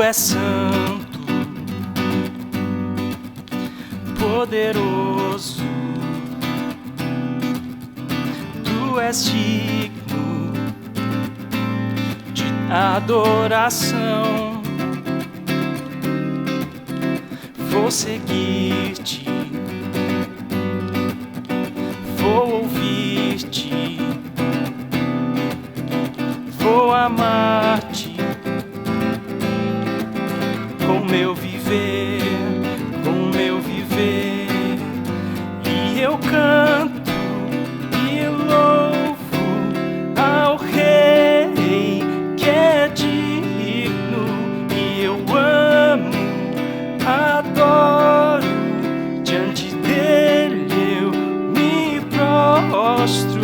Tu és santo, poderoso, Tu és digno de adoração. Vou seguir-te, vou ouvir-te, vou amar-te com meu viver, com meu viver. E eu canto e louvo ao Rei que é digno, e eu amo, adoro, diante dele eu me prostro.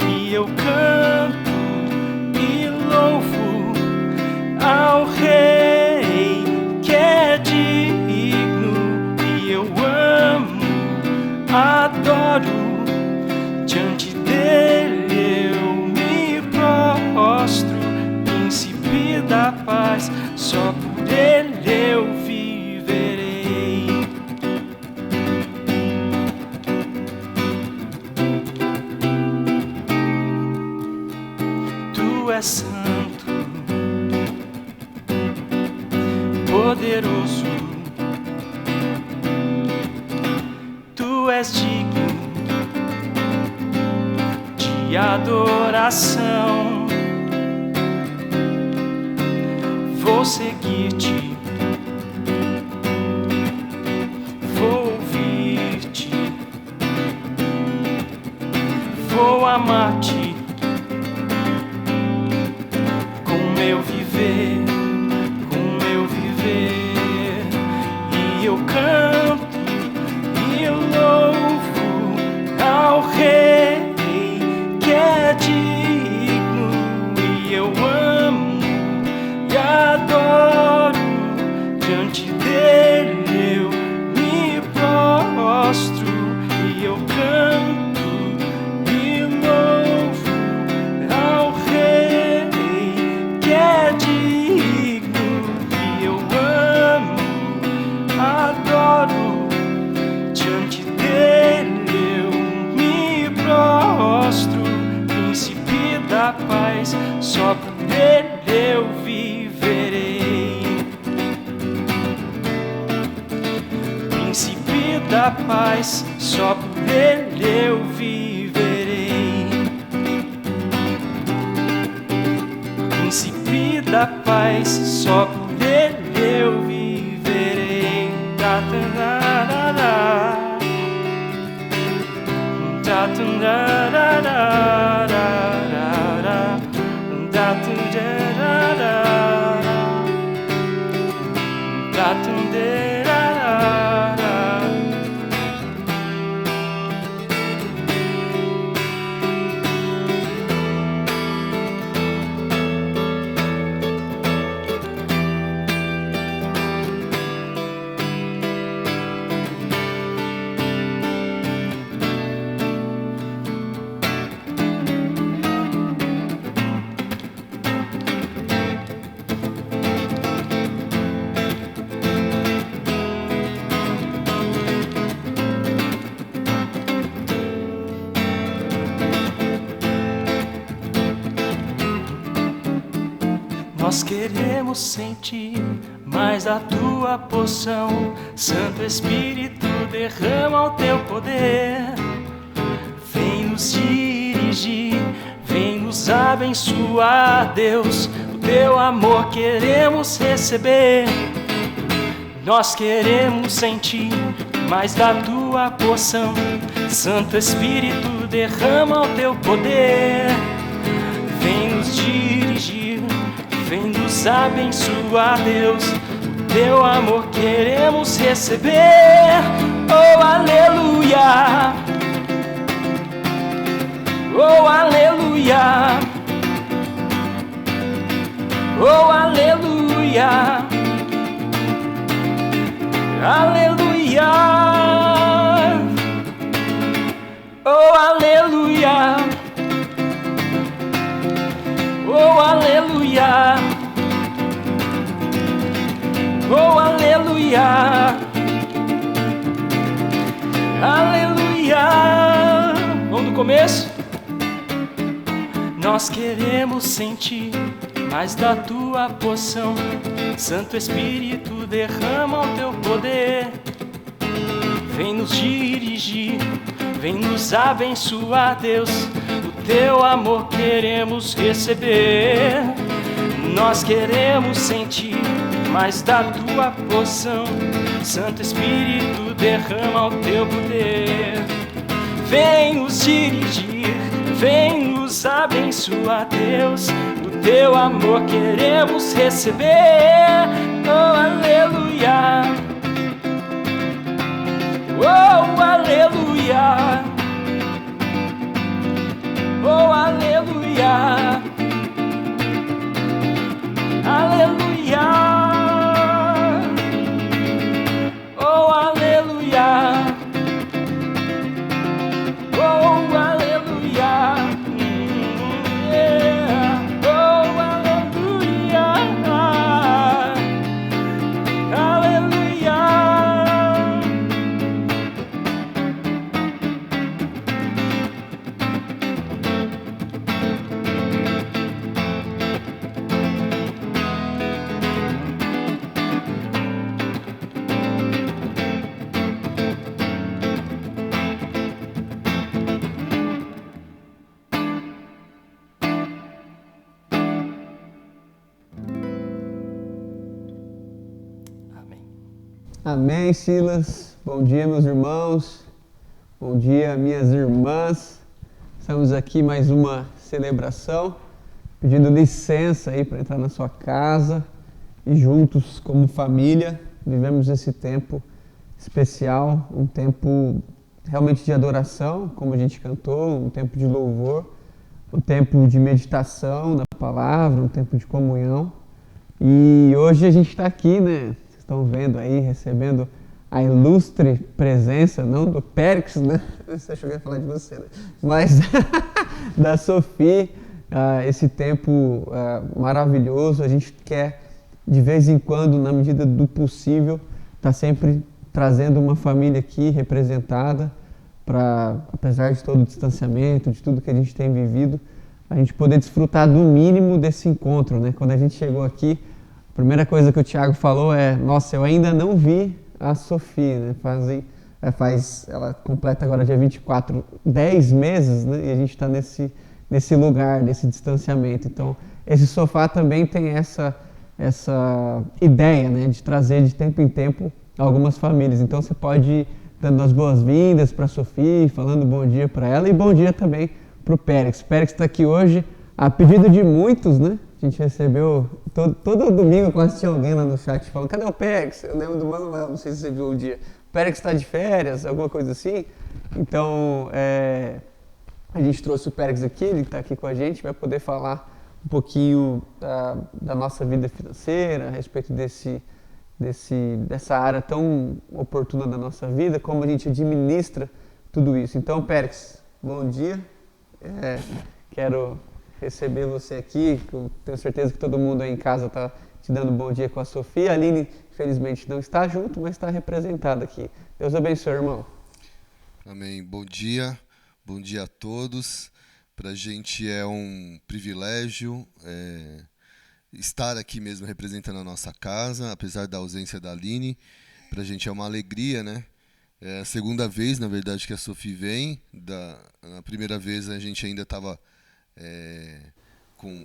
E eu canto e louvo ao Rei que é digno, e eu amo, adoro, diante dele eu me prostro. Príncipe da paz, só por ele eu viverei. Tu és santo, poderoso, Tu és digno de adoração. Vou seguir-te, vou ouvir-te, vou amar-te com meu viver, com meu viver. E eu canto e louvo ao Rei que é digno, e eu amo e adoro, diante dele eu me prostro. E eu canto e louvo ao Rei que é digno, e eu amo, adoro, diante dele eu me prostro. Príncipe da paz, só por ele eu viverei. Príncipe da paz, só por ele eu viverei. Príncipe da paz, só por ele eu viverei. Da da da da, da da da da da, da da da da. Nós queremos sentir mais a tua porção. Santo Espírito, derrama o teu poder. Vem nos dirigir, vem nos abençoar, Deus. O teu amor queremos receber. Nós queremos sentir mais da tua porção. Santo Espírito, derrama o teu poder. Vem nos dirigir, vem nos abençoar, Deus. O teu amor queremos receber. Oh, aleluia. Oh, aleluia. Oh, aleluia. Aleluia. Oh, aleluia. Oh, aleluia. aleluia, aleluia. Vamos do começo? Nós queremos sentir mais da tua porção. Santo Espírito, derrama o teu poder. Vem nos dirigir, vem nos abençoar, Deus. O teu amor queremos receber. Nós queremos sentir mais da tua porção. Santo Espírito, derrama o teu poder. Vem nos dirigir, vem nos abençoar, Deus. O teu amor queremos receber. Oh, aleluia. Oh, aleluia. Oh, aleluia. Aleluia. Oh, aleluia. Oh, aleluia. Yeah. Oh, aleluia. Aleluia. Amém, Silas. Bom dia, meus irmãos. Bom dia, minhas irmãs. Estamos aqui mais uma celebração, pedindo licença aí para entrar na sua casa e juntos, como família, vivemos esse tempo especial, um tempo realmente de adoração, como a gente cantou, um tempo de louvor, um tempo de meditação na palavra, um tempo de comunhão. E hoje a gente está aqui, né? Estão vendo aí, recebendo a ilustre presença, não do Périx, né? Você achou que eu ia falar de você, né? Mas da Sophie, esse tempo maravilhoso. A gente quer, de vez em quando, na medida do possível, estar sempre trazendo uma família aqui representada, para, apesar de todo o distanciamento, de tudo que a gente tem vivido, a gente poder desfrutar do mínimo desse encontro, né? Quando a gente chegou aqui, a primeira coisa que o Thiago falou é: nossa, eu ainda não vi a Sophie, né? Ela completa agora dia 24, 10 meses, né? E a gente está nesse lugar, nesse distanciamento. Então, esse sofá também tem essa ideia, né? De trazer de tempo em tempo algumas famílias. Então, você pode ir dando as boas-vindas para a Sophie, falando bom dia para ela e bom dia também para o Périx. O Périx está aqui hoje a pedido de muitos, né? A gente recebeu, todo domingo quase tinha alguém lá no chat falando: cadê o Périx? Eu lembro do Manuel, não sei se você viu um dia. O Périx está de férias, alguma coisa assim. Então, a gente trouxe o Périx aqui, ele está aqui com a gente, vai poder falar um pouquinho da nossa vida financeira, a respeito dessa área tão oportuna da nossa vida, como a gente administra tudo isso. Então, Périx, bom dia. Quero receber você aqui. Eu tenho certeza que todo mundo aí em casa está te dando bom dia com a Sophie. A Aline, infelizmente, não está junto, mas está representada aqui. Deus abençoe, irmão. Amém. Bom dia a todos. Para a gente é um privilégio estar aqui mesmo representando a nossa casa, apesar da ausência da Aline. Para a gente é uma alegria, né? É a segunda vez, na verdade, que a Sophie vem. Na primeira vez a gente ainda estava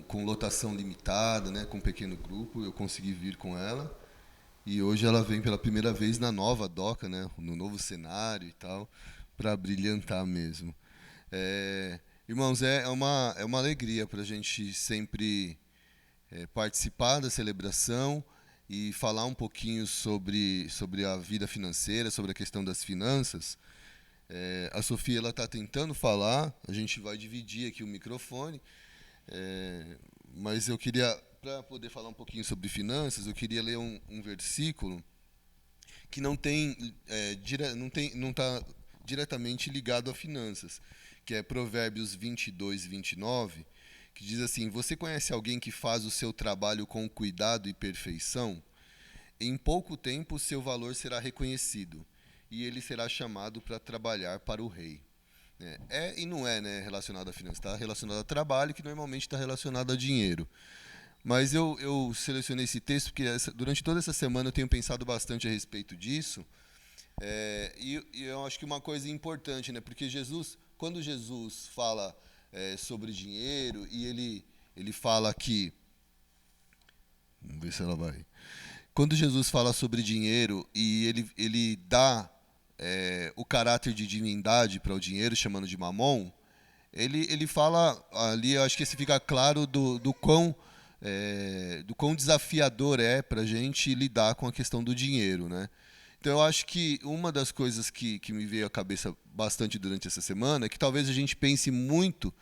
com lotação limitada, né, com um pequeno grupo. Eu consegui vir com ela. E hoje ela vem pela primeira vez na nova DOCA, né, no novo cenário e tal, para brilhantar mesmo. Irmãos, é uma alegria para a gente sempre participar da celebração e falar um pouquinho sobre a vida financeira, sobre a questão das finanças. A Sophie está tentando falar, a gente vai dividir aqui o microfone, mas eu queria, para poder falar um pouquinho sobre finanças, eu queria ler um versículo que não está diretamente ligado a finanças, que é Provérbios 22, 29, que diz assim: você conhece alguém que faz o seu trabalho com cuidado e perfeição? em pouco tempo seu valor será reconhecido, e ele será chamado para trabalhar para o rei. E não é, né, relacionado a finanças, está relacionado a trabalho, que normalmente está relacionado a dinheiro. Mas eu selecionei esse texto porque durante toda essa semana eu tenho pensado bastante a respeito disso. E eu acho que uma coisa importante, né, porque quando Jesus fala sobre dinheiro, e ele fala que... Vamos ver se ela vai... Quando Jesus fala sobre dinheiro e ele dá o caráter de divindade para o dinheiro, chamando de mamon, ele fala ali, eu acho que esse fica claro do quão desafiador é para a gente lidar com a questão do dinheiro, né? Então eu acho que uma das coisas que me veio à cabeça bastante durante essa semana é que talvez a gente pense muito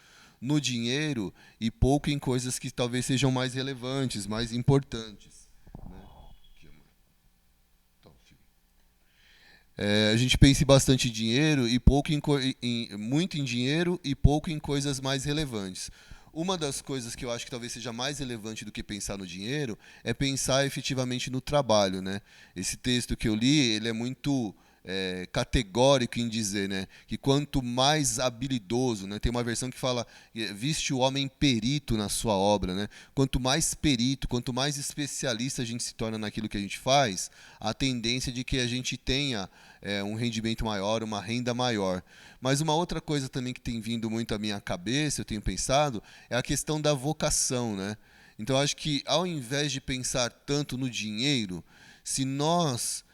no dinheiro e pouco em coisas que talvez sejam mais relevantes, mais importantes. A gente pensa bastante em dinheiro e pouco muito em dinheiro e pouco em coisas mais relevantes. Uma das coisas que eu acho que talvez seja mais relevante do que pensar no dinheiro é pensar efetivamente no trabalho, né? Esse texto que eu li, ele é muito categórico em dizer, né, que quanto mais habilidoso, né, tem uma versão que fala, viste o homem perito na sua obra, né? Quanto mais perito, quanto mais especialista a gente se torna naquilo que a gente faz, a tendência de que a gente tenha um rendimento maior, uma renda maior. Mas uma outra coisa também que tem vindo muito à minha cabeça, eu tenho pensado, é a questão da vocação, né? Então eu acho que ao invés de pensar tanto no dinheiro, se nós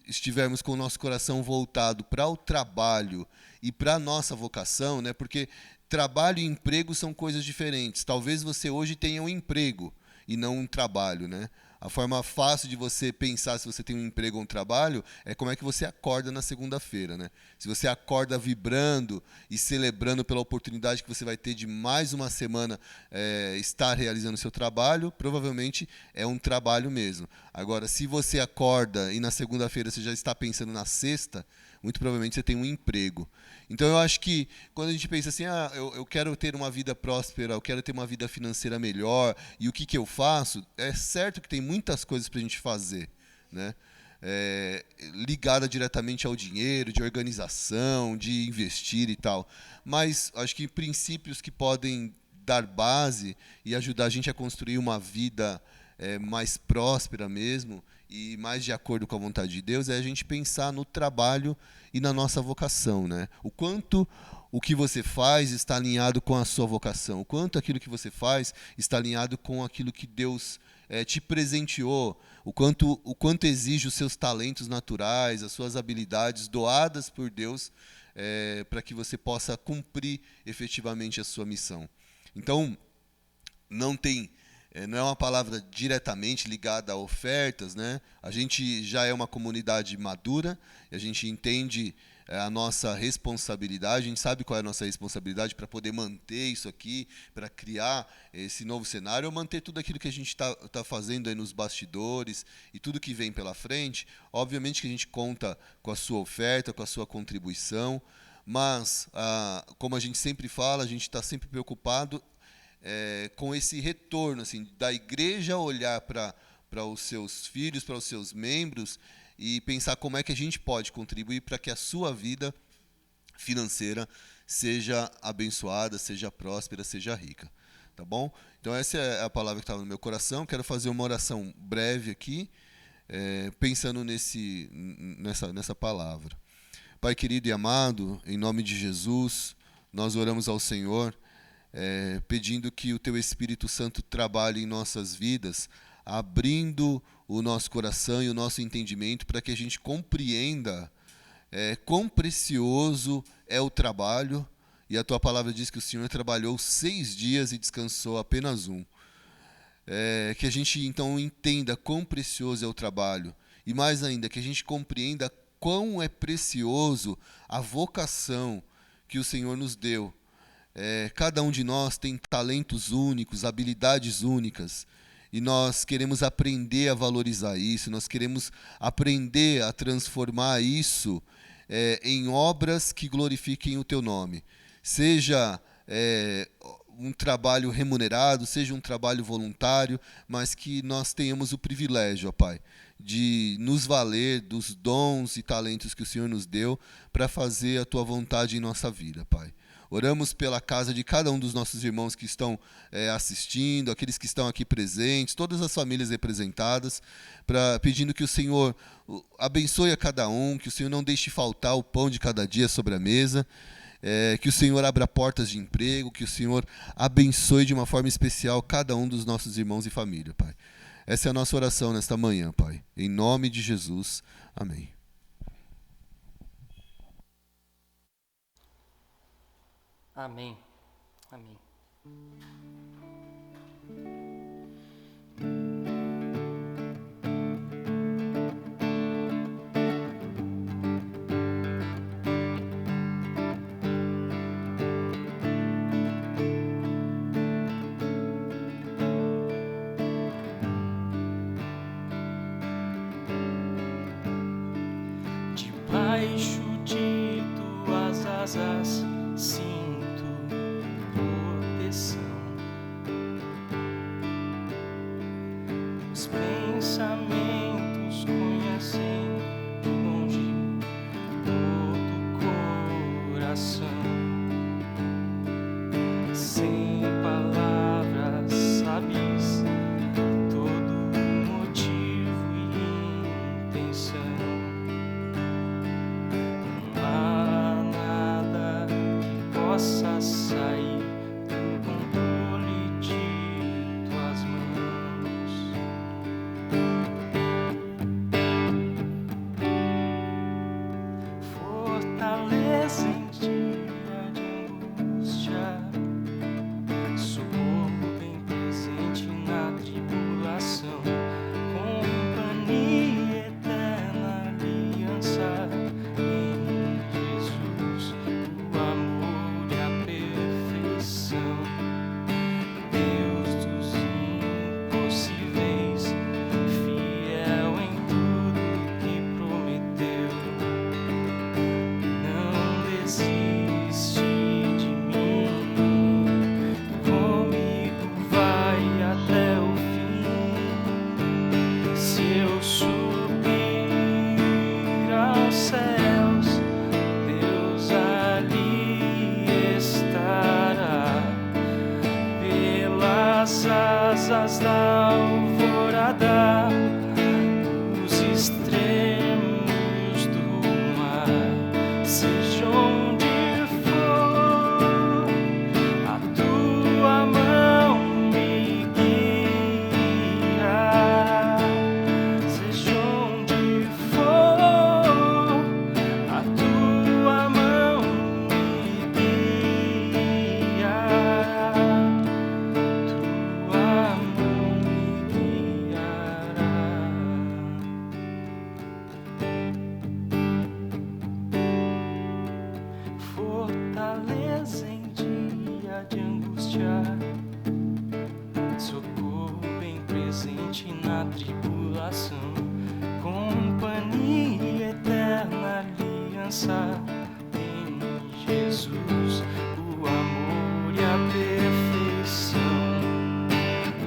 estivermos com o nosso coração voltado para o trabalho e para a nossa vocação, né? Porque trabalho e emprego são coisas diferentes. Talvez você hoje tenha um emprego e não um trabalho, né? A forma fácil de você pensar se você tem um emprego ou um trabalho é como é que você acorda na segunda-feira, né? Se você acorda vibrando e celebrando pela oportunidade que você vai ter de mais uma semana estar realizando o seu trabalho, provavelmente é um trabalho mesmo. Agora, se você acorda e na segunda-feira você já está pensando na sexta, muito provavelmente você tem um emprego. Então eu acho que quando a gente pensa assim, eu quero ter uma vida próspera, eu quero ter uma vida financeira melhor, e o que eu faço? É certo que tem muitas coisas para a gente fazer, né? Ligada diretamente ao dinheiro, de organização, de investir e tal. Mas acho que princípios que podem dar base e ajudar a gente a construir uma vida mais próspera mesmo e mais de acordo com a vontade de Deus é a gente pensar no trabalho e na nossa vocação, né? O quanto o que você faz está alinhado com a sua vocação, o quanto aquilo que você faz está alinhado com aquilo que Deus te presenteou, o quanto exige os seus talentos naturais, as suas habilidades doadas por Deus para que você possa cumprir efetivamente a sua missão. Então, não é uma palavra diretamente ligada a ofertas, né? A gente já é uma comunidade madura, a gente entende a nossa responsabilidade, a gente sabe qual é a nossa responsabilidade para poder manter isso aqui, para criar esse novo cenário, ou manter tudo aquilo que a gente está fazendo aí nos bastidores e tudo que vem pela frente. Obviamente que a gente conta com a sua oferta, com a sua contribuição, mas, como a gente sempre fala, a gente está sempre preocupado com esse retorno assim, da igreja olhar para os seus filhos, para os seus membros e pensar como é que a gente pode contribuir para que a sua vida financeira seja abençoada, seja próspera, seja rica. Tá bom? Então essa é a palavra que estava no meu coração. Quero fazer uma oração breve aqui, pensando nessa palavra. Pai querido e amado, em nome de Jesus, nós oramos ao Senhor, pedindo que o Teu Espírito Santo trabalhe em nossas vidas, abrindo o nosso coração e o nosso entendimento para que a gente compreenda quão precioso é o trabalho. E a Tua palavra diz que o Senhor trabalhou 6 dias e descansou apenas um. Que a gente então entenda quão precioso é o trabalho. E mais ainda, que a gente compreenda quão é precioso a vocação que o Senhor nos deu. Cada um de nós tem talentos únicos, habilidades únicas, e nós queremos aprender a valorizar isso, nós queremos aprender a transformar isso em obras que glorifiquem o Teu nome. Seja um trabalho remunerado, seja um trabalho voluntário, mas que nós tenhamos o privilégio, ó Pai, de nos valer dos dons e talentos que o Senhor nos deu para fazer a Tua vontade em nossa vida, Pai. Oramos pela casa de cada um dos nossos irmãos que estão assistindo, aqueles que estão aqui presentes, todas as famílias representadas, pedindo que o Senhor abençoe a cada um, que o Senhor não deixe faltar o pão de cada dia sobre a mesa, que o Senhor abra portas de emprego, que o Senhor abençoe de uma forma especial cada um dos nossos irmãos e família, Pai. Essa é a nossa oração nesta manhã, Pai. Em nome de Jesus. Amém. Amém. Amém. Debaixo de tuas asas sinto proteção. Os pensamentos conhecem de longe todo o coração. Sem palavras sabes todo motivo e intenção. Possa sair do controle de tuas mãos. Fortaleza em dia de angústia, socorro bem presente na tribulação, companhia eterna, aliança em Jesus, o amor. Deus dos impossíveis, fiel em tudo que prometeu, não desiste de mim, comigo vai até o fim. Se eu subir aos céus, Deus ali estará. Pelas asas da alvorada, nos extremos do mar, seja onde for, a tua mão me guiará. Seja onde for, a tua mão me guiará. Fortaleza em dia de angústia, socorro bem presente na tribulação, companhia eterna, aliança em Jesus, o amor e a perfeição.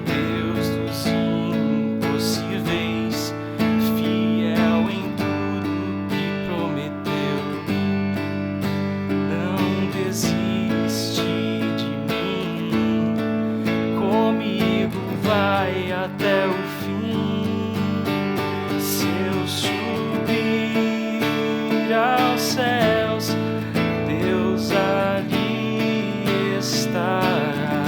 Deus dos impossíveis, fiel em tudo que prometeu, não desiste de mim, comigo vai até o fim. Se eu subir aos céus, Deus ali estará.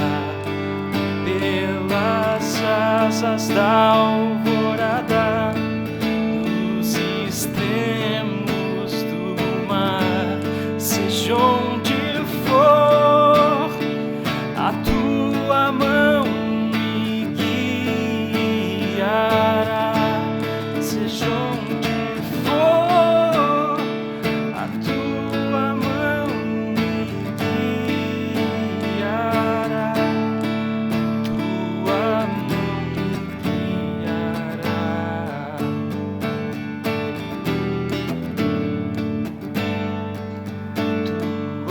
Pelas asas da alvorada, nos extremos do mar, seja onde for, a tua mão me guiará. Seja onde for, a tua mão me guiará. Tua mão me guiará. Tua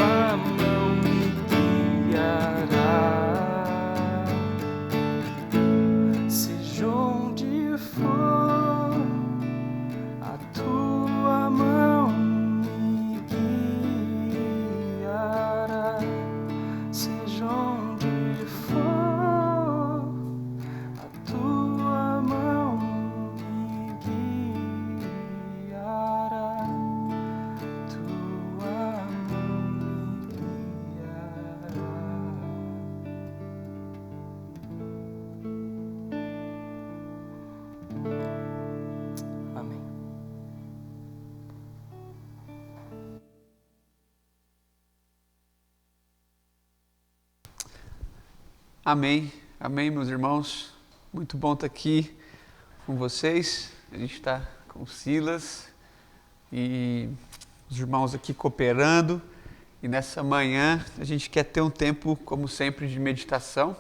Amém, amém, meus irmãos. Muito bom estar aqui com vocês. A gente está com o Silas e os irmãos aqui cooperando. E nessa manhã a gente quer ter um tempo, como sempre, de meditação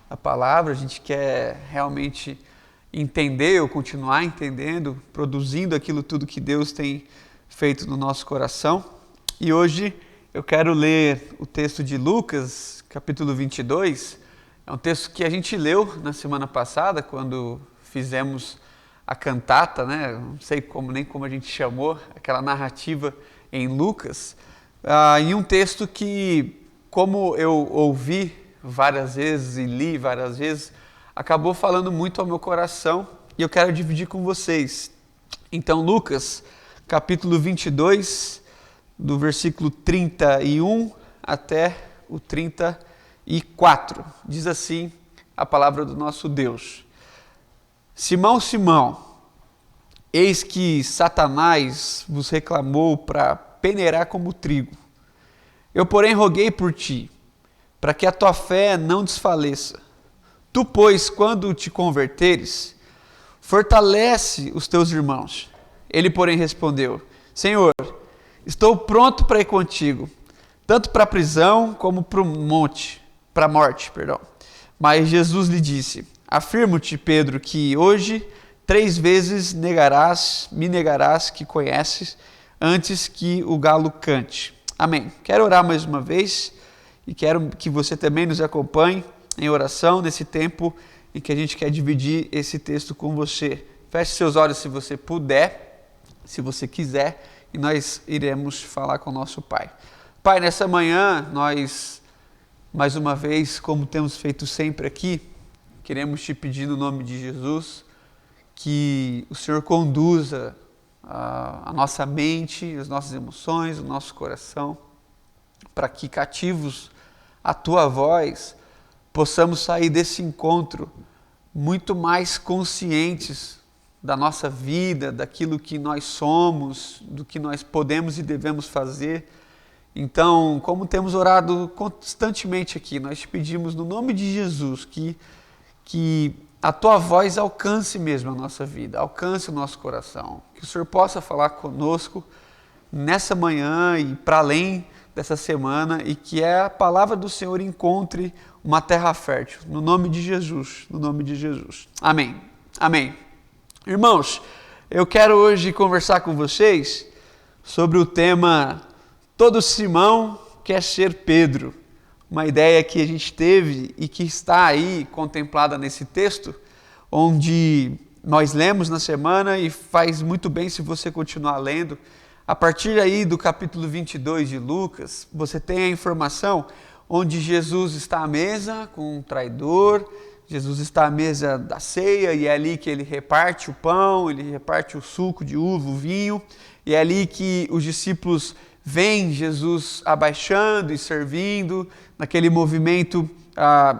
da palavra. A gente quer realmente entender ou continuar entendendo, produzindo aquilo tudo que Deus tem feito no nosso coração. E hoje eu quero ler o texto de Lucas, capítulo 22. É um texto que a gente leu na semana passada, quando fizemos a cantata, né? Não sei nem como a gente chamou, aquela narrativa em Lucas. E um texto que, como eu ouvi várias vezes e li várias vezes, acabou falando muito ao meu coração e eu quero dividir com vocês. Então, Lucas, capítulo 22, do versículo 31 até o 34. Diz assim a palavra do nosso Deus. Simão, Simão, eis que Satanás vos reclamou para peneirar como trigo. Eu, porém, roguei por ti, para que a tua fé não desfaleça. Tu, pois, quando te converteres, fortalece os teus irmãos. Ele, porém, respondeu: Senhor, estou pronto para ir contigo, tanto para a prisão como para a morte. Mas Jesus lhe disse: Afirmo-te, Pedro, que hoje 3 vezes me negarás que conheces, antes que o galo cante. Amém. Quero orar mais uma vez e quero que você também nos acompanhe em oração nesse tempo em que a gente quer dividir esse texto com você. Feche seus olhos se você puder, se você quiser, e nós iremos falar com o nosso Pai. Pai, nessa manhã nós, mais uma vez, como temos feito sempre aqui, queremos te pedir no nome de Jesus que o Senhor conduza a nossa mente, as nossas emoções, o nosso coração, para que cativos à tua voz possamos sair desse encontro muito mais conscientes da nossa vida, daquilo que nós somos, do que nós podemos e devemos fazer. Então, como temos orado constantemente aqui, nós te pedimos no nome de Jesus que a tua voz alcance mesmo a nossa vida, alcance o nosso coração, que o Senhor possa falar conosco nessa manhã e para além dessa semana, e que a palavra do Senhor encontre uma terra fértil, no nome de Jesus, no nome de Jesus. Amém, amém. Irmãos, eu quero hoje conversar com vocês sobre o tema Todo Simão quer ser Pedro. Uma ideia que a gente teve e que está aí contemplada nesse texto, onde nós lemos na semana, e faz muito bem se você continuar lendo. A partir aí do capítulo 22 de Lucas, você tem a informação onde Jesus está à mesa com um traidor, Jesus está à mesa da ceia, e é ali que ele reparte o pão, ele reparte o suco de uva, o vinho, e é ali que os discípulos veem Jesus abaixando e servindo, naquele movimento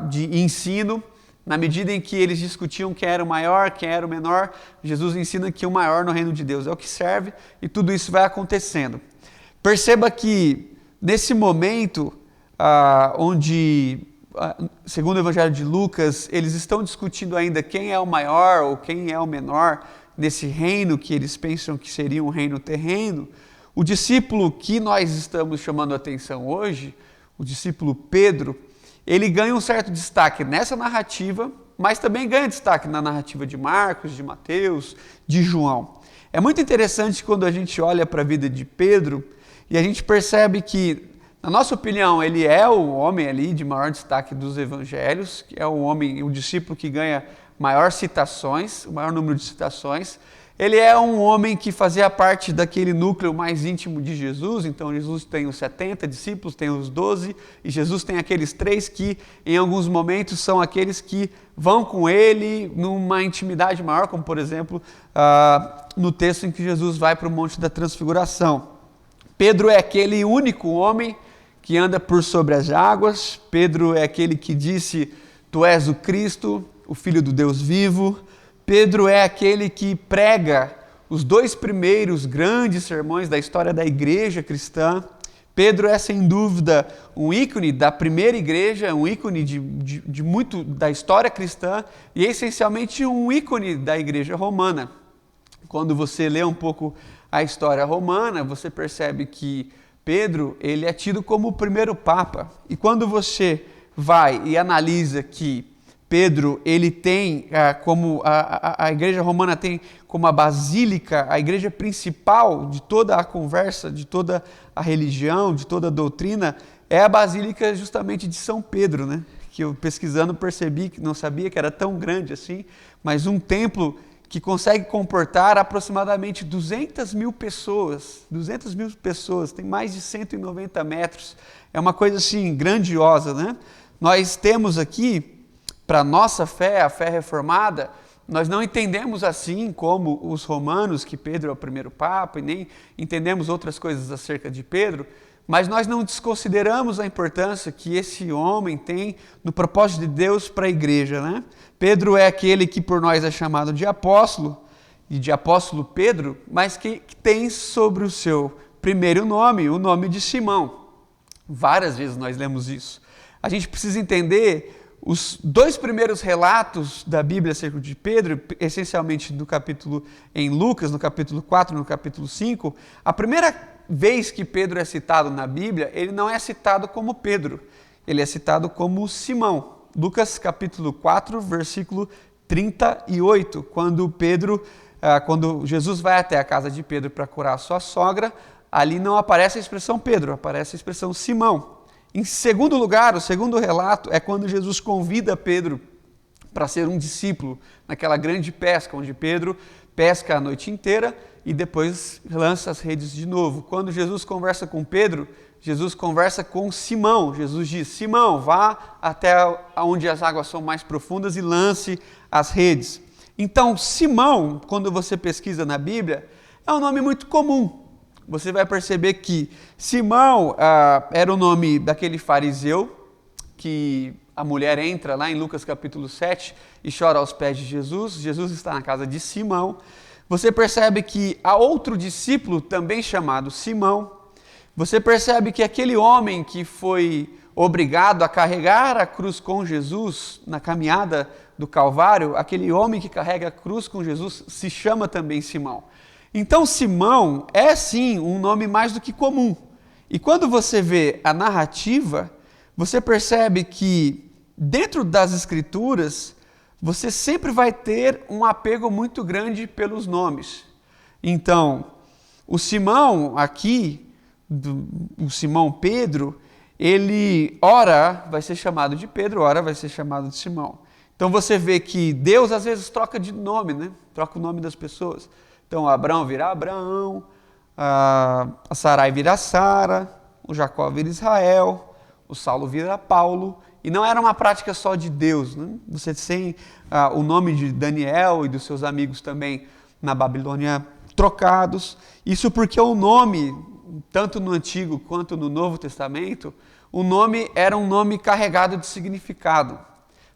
de ensino. Na medida em que eles discutiam quem era o maior, quem era o menor, Jesus ensina que o maior no reino de Deus é o que serve, e tudo isso vai acontecendo. Perceba que nesse momento, onde, segundo o Evangelho de Lucas, eles estão discutindo ainda quem é o maior ou quem é o menor nesse reino que eles pensam que seria um reino terreno. O discípulo que nós estamos chamando a atenção hoje, o discípulo Pedro, ele ganha um certo destaque nessa narrativa, mas também ganha destaque na narrativa de Marcos, de Mateus, de João. É muito interessante quando a gente olha para a vida de Pedro e a gente percebe que, na nossa opinião, ele é o homem ali de maior destaque dos evangelhos, que é o discípulo que ganha maior citações, o maior número de citações. Ele é um homem que fazia parte daquele núcleo mais íntimo de Jesus. Então Jesus tem os 70 discípulos, tem os 12, e Jesus tem aqueles 3 que em alguns momentos são aqueles que vão com ele numa intimidade maior, como por exemplo no texto em que Jesus vai para o Monte da Transfiguração. Pedro é aquele único homem que anda por sobre as águas. Pedro é aquele que disse: Tu és o Cristo, o Filho do Deus vivo. Pedro é aquele que prega os 2 primeiros grandes sermões da história da igreja cristã. Pedro é, sem dúvida, um ícone da primeira igreja, um ícone de muito da história cristã e, essencialmente, um ícone da igreja romana. Quando você lê um pouco a história romana, você percebe que Pedro, ele é tido como o primeiro papa. E quando você vai e analisa que Pedro, ele tem como a igreja romana tem como a basílica, a igreja principal de toda a conversa, de toda a religião, de toda a doutrina, é a basílica justamente de São Pedro, né? Que eu pesquisando percebi, que não sabia que era tão grande assim, mas um templo que consegue comportar aproximadamente 200 mil pessoas, tem mais de 190 metros, é uma coisa assim grandiosa, né? Nós temos aqui, para a nossa fé, a fé reformada, nós não entendemos assim como os romanos, que Pedro é o primeiro papa, e nem entendemos outras coisas acerca de Pedro, mas nós não desconsideramos a importância que esse homem tem no propósito de Deus para a igreja, né? Pedro é aquele que por nós é chamado de apóstolo, e de apóstolo Pedro, mas que tem sobre o seu primeiro nome, o nome de Simão. Várias vezes nós lemos isso. A gente precisa entender os dois primeiros relatos da Bíblia acerca de Pedro, essencialmente do capítulo em Lucas, no capítulo 4, no capítulo 5, a primeira vez que Pedro é citado na Bíblia, ele não é citado como Pedro, ele é citado como Simão. Lucas capítulo 4, versículo 38, quando Jesus vai até a casa de Pedro para curar a sua sogra, ali não aparece a expressão Pedro, aparece a expressão Simão. Em segundo lugar, o segundo relato é quando Jesus convida Pedro para ser um discípulo, naquela grande pesca, onde Pedro pesca a noite inteira e depois lança as redes de novo. Quando Jesus conversa com Pedro, Jesus conversa com Simão. Jesus diz: Simão, vá até onde as águas são mais profundas e lance as redes. Então, Simão, quando você pesquisa na Bíblia, é um nome muito comum. Você vai perceber que Simão era o nome daquele fariseu que a mulher entra lá em Lucas capítulo 7 e chora aos pés de Jesus. Jesus está na casa de Simão. Você percebe que há outro discípulo também chamado Simão. Você percebe que aquele homem que foi obrigado a carregar a cruz com Jesus na caminhada do Calvário, aquele homem que carrega a cruz com Jesus se chama também Simão. Então Simão é sim um nome mais do que comum. E quando você vê a narrativa, você percebe que dentro das Escrituras, você sempre vai ter um apego muito grande pelos nomes. Então, o Simão aqui, o Simão Pedro, ele ora vai ser chamado de Pedro, ora vai ser chamado de Simão. Então você vê que Deus às vezes troca de nome, né? Troca o nome das pessoas. Então Abraão vira Abraão, a Sarai vira Sara, o Jacó vira Israel, o Saulo vira Paulo. E não era uma prática só de Deus, né? Você tem o nome de Daniel e dos seus amigos também na Babilônia trocados. Isso porque o nome, tanto no Antigo quanto no Novo Testamento, o nome era um nome carregado de significado.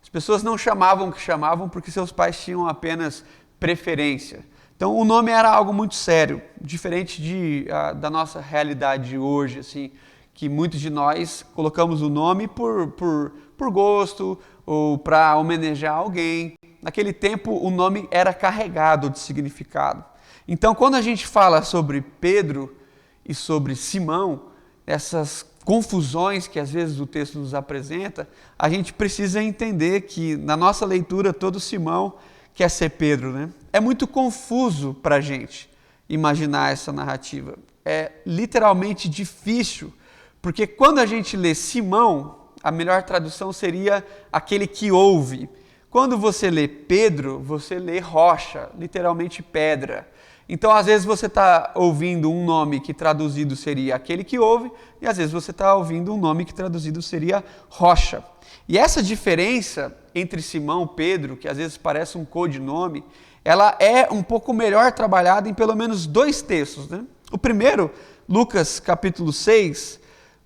As pessoas não chamavam o que chamavam porque seus pais tinham apenas preferência. Então o nome era algo muito sério, diferente da nossa realidade hoje, assim, que muitos de nós colocamos o nome por gosto ou para homenagear alguém. Naquele tempo o nome era carregado de significado. Então quando a gente fala sobre Pedro e sobre Simão, essas confusões que às vezes o texto nos apresenta, a gente precisa entender que na nossa leitura todo Simão quer ser Pedro, né? É muito confuso para a gente imaginar essa narrativa. É literalmente difícil, porque quando a gente lê Simão, a melhor tradução seria aquele que ouve. Quando você lê Pedro, você lê rocha, literalmente pedra. Então, às vezes você está ouvindo um nome que traduzido seria aquele que ouve, e às vezes você está ouvindo um nome que traduzido seria rocha. E essa diferença entre Simão e Pedro, que às vezes parece um codinome, ela é um pouco melhor trabalhada em pelo menos dois textos, né? O primeiro, Lucas capítulo 6,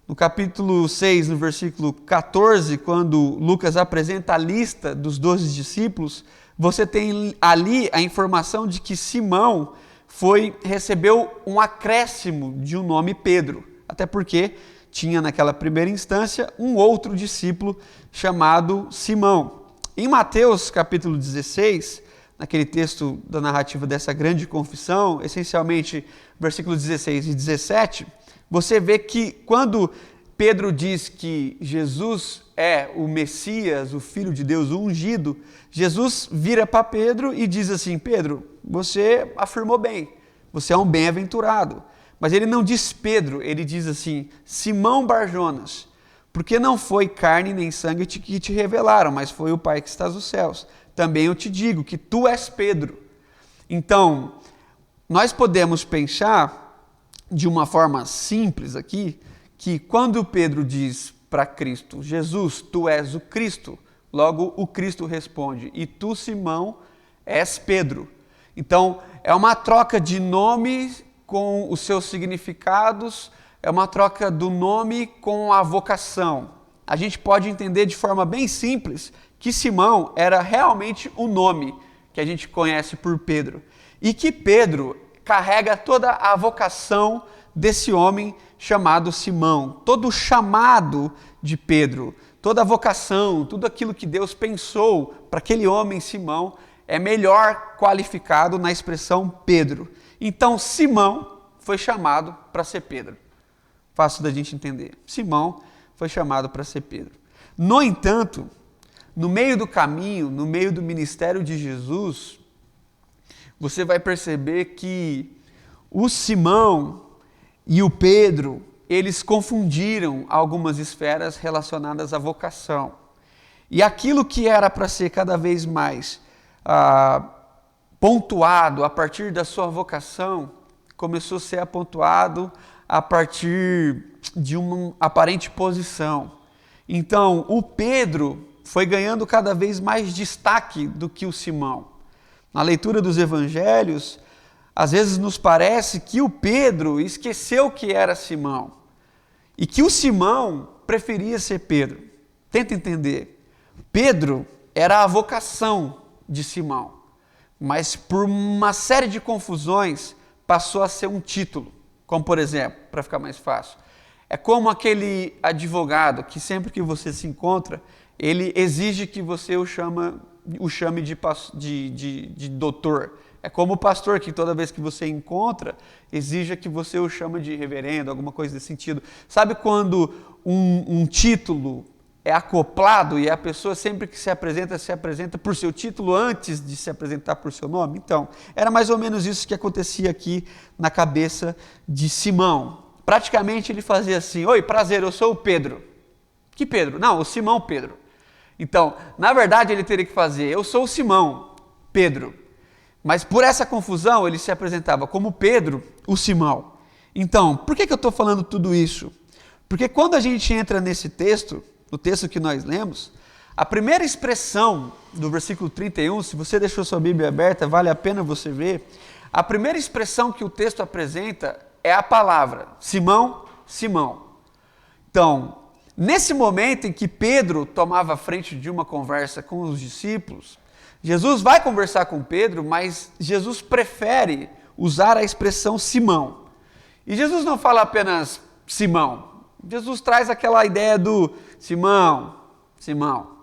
no capítulo 6, no versículo 14, quando Lucas apresenta a lista dos 12 discípulos, você tem ali a informação de que Simão recebeu um acréscimo de um nome Pedro. até porque tinha naquela primeira instância um outro discípulo chamado Simão. Em Mateus capítulo 16, naquele texto da narrativa dessa grande confissão, essencialmente versículos 16 e 17, você vê que quando Pedro diz que Jesus é o Messias, o Filho de Deus, o ungido, Jesus vira para Pedro e diz assim: Pedro, você afirmou bem, você é um bem-aventurado. Mas ele não diz Pedro, ele diz assim: Simão Barjonas, porque não foi carne nem sangue que te revelaram, mas foi o Pai que está nos céus. Também eu te digo que tu és Pedro. Então, nós podemos pensar de uma forma simples aqui, que quando Pedro diz para Cristo: Jesus, tu és o Cristo, logo o Cristo responde: e tu, Simão, és Pedro. Então, é uma troca de nome com os seus significados, é uma troca do nome com a vocação. A gente pode entender de forma bem simples que Simão era realmente o nome que a gente conhece por Pedro, e que Pedro carrega toda a vocação desse homem chamado Simão, todo o chamado de Pedro, toda a vocação, tudo aquilo que Deus pensou para aquele homem Simão é melhor qualificado na expressão Pedro. Então Simão foi chamado para ser Pedro. Fácil da gente entender. Simão foi chamado para ser Pedro. No entanto, no meio do caminho, no meio do ministério de Jesus, você vai perceber que o Simão e o Pedro, eles confundiram algumas esferas relacionadas à vocação. E aquilo que era para ser cada vez mais pontuado a partir da sua vocação, começou a ser apontuado a partir de uma aparente posição. Então, o Pedro foi ganhando cada vez mais destaque do que o Simão. Na leitura dos evangelhos, às vezes nos parece que o Pedro esqueceu que era Simão e que o Simão preferia ser Pedro. Tenta entender. Pedro era a vocação de Simão, mas por uma série de confusões passou a ser um título, como por exemplo, para ficar mais fácil, é como aquele advogado que sempre que você se encontra, ele exige que você o chame de doutor. É como o pastor que toda vez que você encontra, exija que você o chame de reverendo, alguma coisa desse sentido. Sabe quando um título é acoplado e a pessoa sempre que se apresenta por seu título antes de se apresentar por seu nome? Então, era mais ou menos isso que acontecia aqui na cabeça de Simão. Praticamente ele fazia assim: oi, prazer, eu sou o Pedro. Que Pedro? Não, o Simão Pedro. Então, na verdade ele teria que fazer: eu sou o Simão Pedro. Mas por essa confusão ele se apresentava como Pedro, o Simão. Então, por que eu estou falando tudo isso? Porque quando a gente entra nesse texto, no texto que nós lemos, a primeira expressão do versículo 31, se você deixou sua Bíblia aberta, vale a pena você ver, a primeira expressão que o texto apresenta é a palavra Simão, Simão. Então, nesse momento em que Pedro tomava a frente de uma conversa com os discípulos, Jesus vai conversar com Pedro, mas Jesus prefere usar a expressão Simão. E Jesus não fala apenas Simão. Jesus traz aquela ideia do Simão, Simão.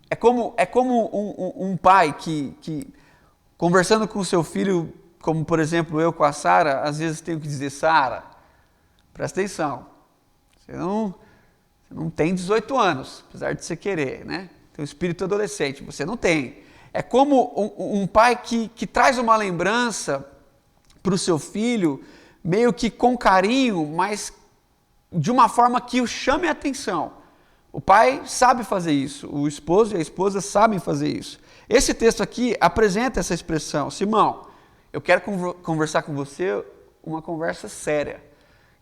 É como um pai que conversando com o seu filho, como por exemplo eu com a Sara, às vezes tenho que dizer: Sara, presta atenção, você não tem 18 anos, apesar de você querer, né? Tem um espírito adolescente, você não tem. É como um pai que traz uma lembrança para o seu filho, meio que com carinho, mas de uma forma que o chame a atenção. O pai sabe fazer isso, o esposo e a esposa sabem fazer isso. Esse texto aqui apresenta essa expressão: Simão, eu quero conversar com você uma conversa séria.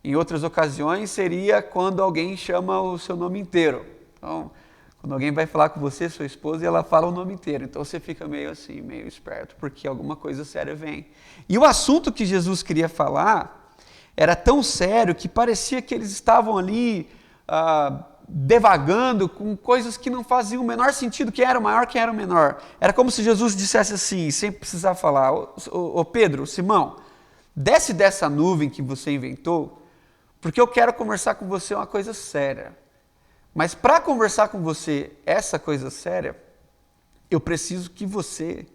Em outras ocasiões seria quando alguém chama o seu nome inteiro. Então, quando alguém vai falar com você, sua esposa, e ela fala o nome inteiro. Então você fica meio assim, meio esperto, porque alguma coisa séria vem. E o assunto que Jesus queria falar era tão sério que parecia que eles estavam ali devagando com coisas que não faziam o menor sentido, quem era o maior, quem era o menor. Era como se Jesus dissesse assim, sem precisar falar: ô Pedro, Simão, desce dessa nuvem que você inventou, porque eu quero conversar com você uma coisa séria. Mas para conversar com você essa coisa séria, eu preciso que você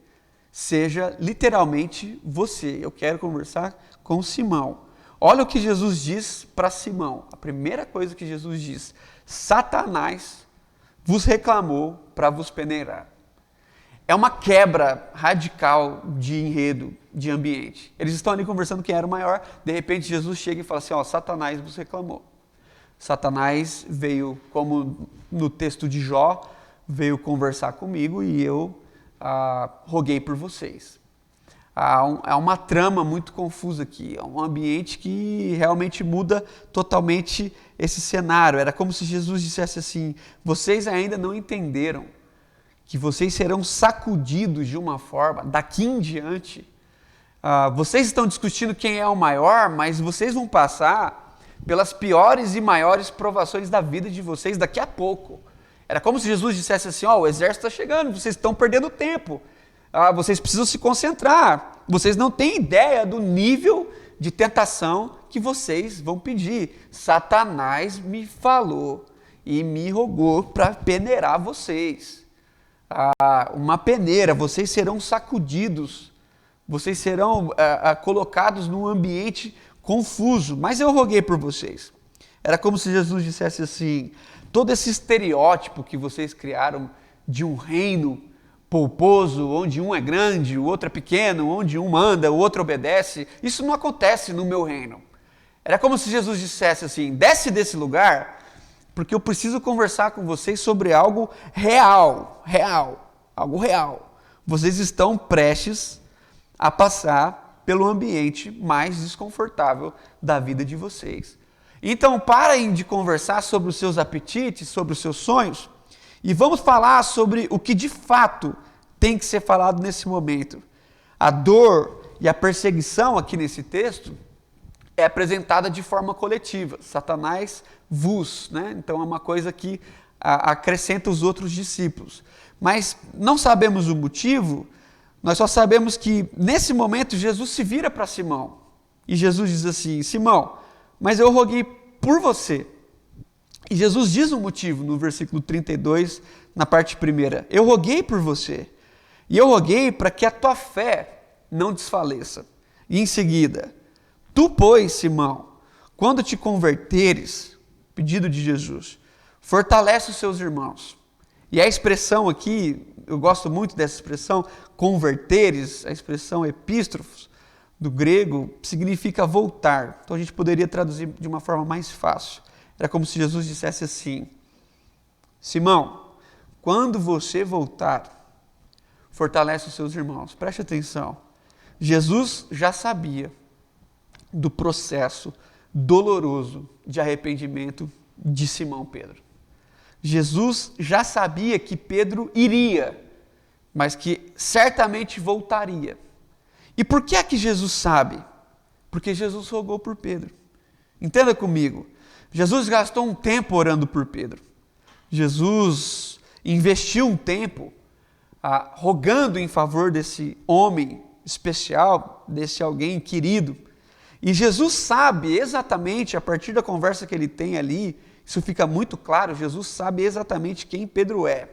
seja literalmente você. Eu quero conversar com Simão. Olha o que Jesus diz para Simão. A primeira coisa que Jesus diz: Satanás vos reclamou para vos peneirar. É uma quebra radical de enredo, de ambiente. Eles estão ali conversando quem era o maior, de repente Jesus chega e fala assim, Satanás vos reclamou. Satanás veio, como no texto de Jó, veio conversar comigo e eu roguei por vocês. Há uma trama muito confusa aqui, é um ambiente que realmente muda totalmente esse cenário. Era como se Jesus dissesse assim, vocês ainda não entenderam que vocês serão sacudidos de uma forma, daqui em diante. Vocês estão discutindo quem é o maior, mas vocês vão passar pelas piores e maiores provações da vida de vocês daqui a pouco. Era como se Jesus dissesse assim, o exército está chegando, vocês estão perdendo tempo, vocês precisam se concentrar, vocês não têm ideia do nível de tentação que vocês vão pedir. Satanás me falou e me rogou para peneirar vocês. Uma peneira, vocês serão sacudidos, vocês serão colocados num ambiente confuso, mas eu roguei por vocês. Era como se Jesus dissesse assim, todo esse estereótipo que vocês criaram de um reino polposo, onde um é grande, o outro é pequeno, onde um manda, o outro obedece, isso não acontece no meu reino. Era como se Jesus dissesse assim, desce desse lugar, porque eu preciso conversar com vocês sobre algo real, algo real. Vocês estão prestes a passar pelo ambiente mais desconfortável da vida de vocês. Então parem de conversar sobre os seus apetites, sobre os seus sonhos, e vamos falar sobre o que de fato tem que ser falado nesse momento. A dor e a perseguição aqui nesse texto é apresentada de forma coletiva. Satanás vos, né? Então é uma coisa que acrescenta os outros discípulos. Mas não sabemos o motivo, nós só sabemos que nesse momento Jesus se vira para Simão. E Jesus diz assim, Simão, mas eu roguei por você. E Jesus diz o motivo no versículo 32, na parte primeira. Eu roguei por você. E eu roguei para que a tua fé não desfaleça. E em seguida, tu, pois, Simão, quando te converteres, pedido de Jesus, fortalece os seus irmãos. E a expressão aqui, eu gosto muito dessa expressão, converteres, a expressão epístrofos, do grego, significa voltar. Então a gente poderia traduzir de uma forma mais fácil. Era como se Jesus dissesse assim, Simão, quando você voltar, fortalece os seus irmãos. Preste atenção. Jesus já sabia do processo doloroso de arrependimento de Simão Pedro. Jesus já sabia que Pedro iria, mas que certamente voltaria. E por que é que Jesus sabe? Porque Jesus rogou por Pedro. Entenda comigo. Jesus gastou um tempo orando por Pedro. Jesus investiu um tempo rogando em favor desse homem especial, desse alguém querido. E Jesus sabe exatamente, a partir da conversa que ele tem ali, isso fica muito claro, Jesus sabe exatamente quem Pedro é.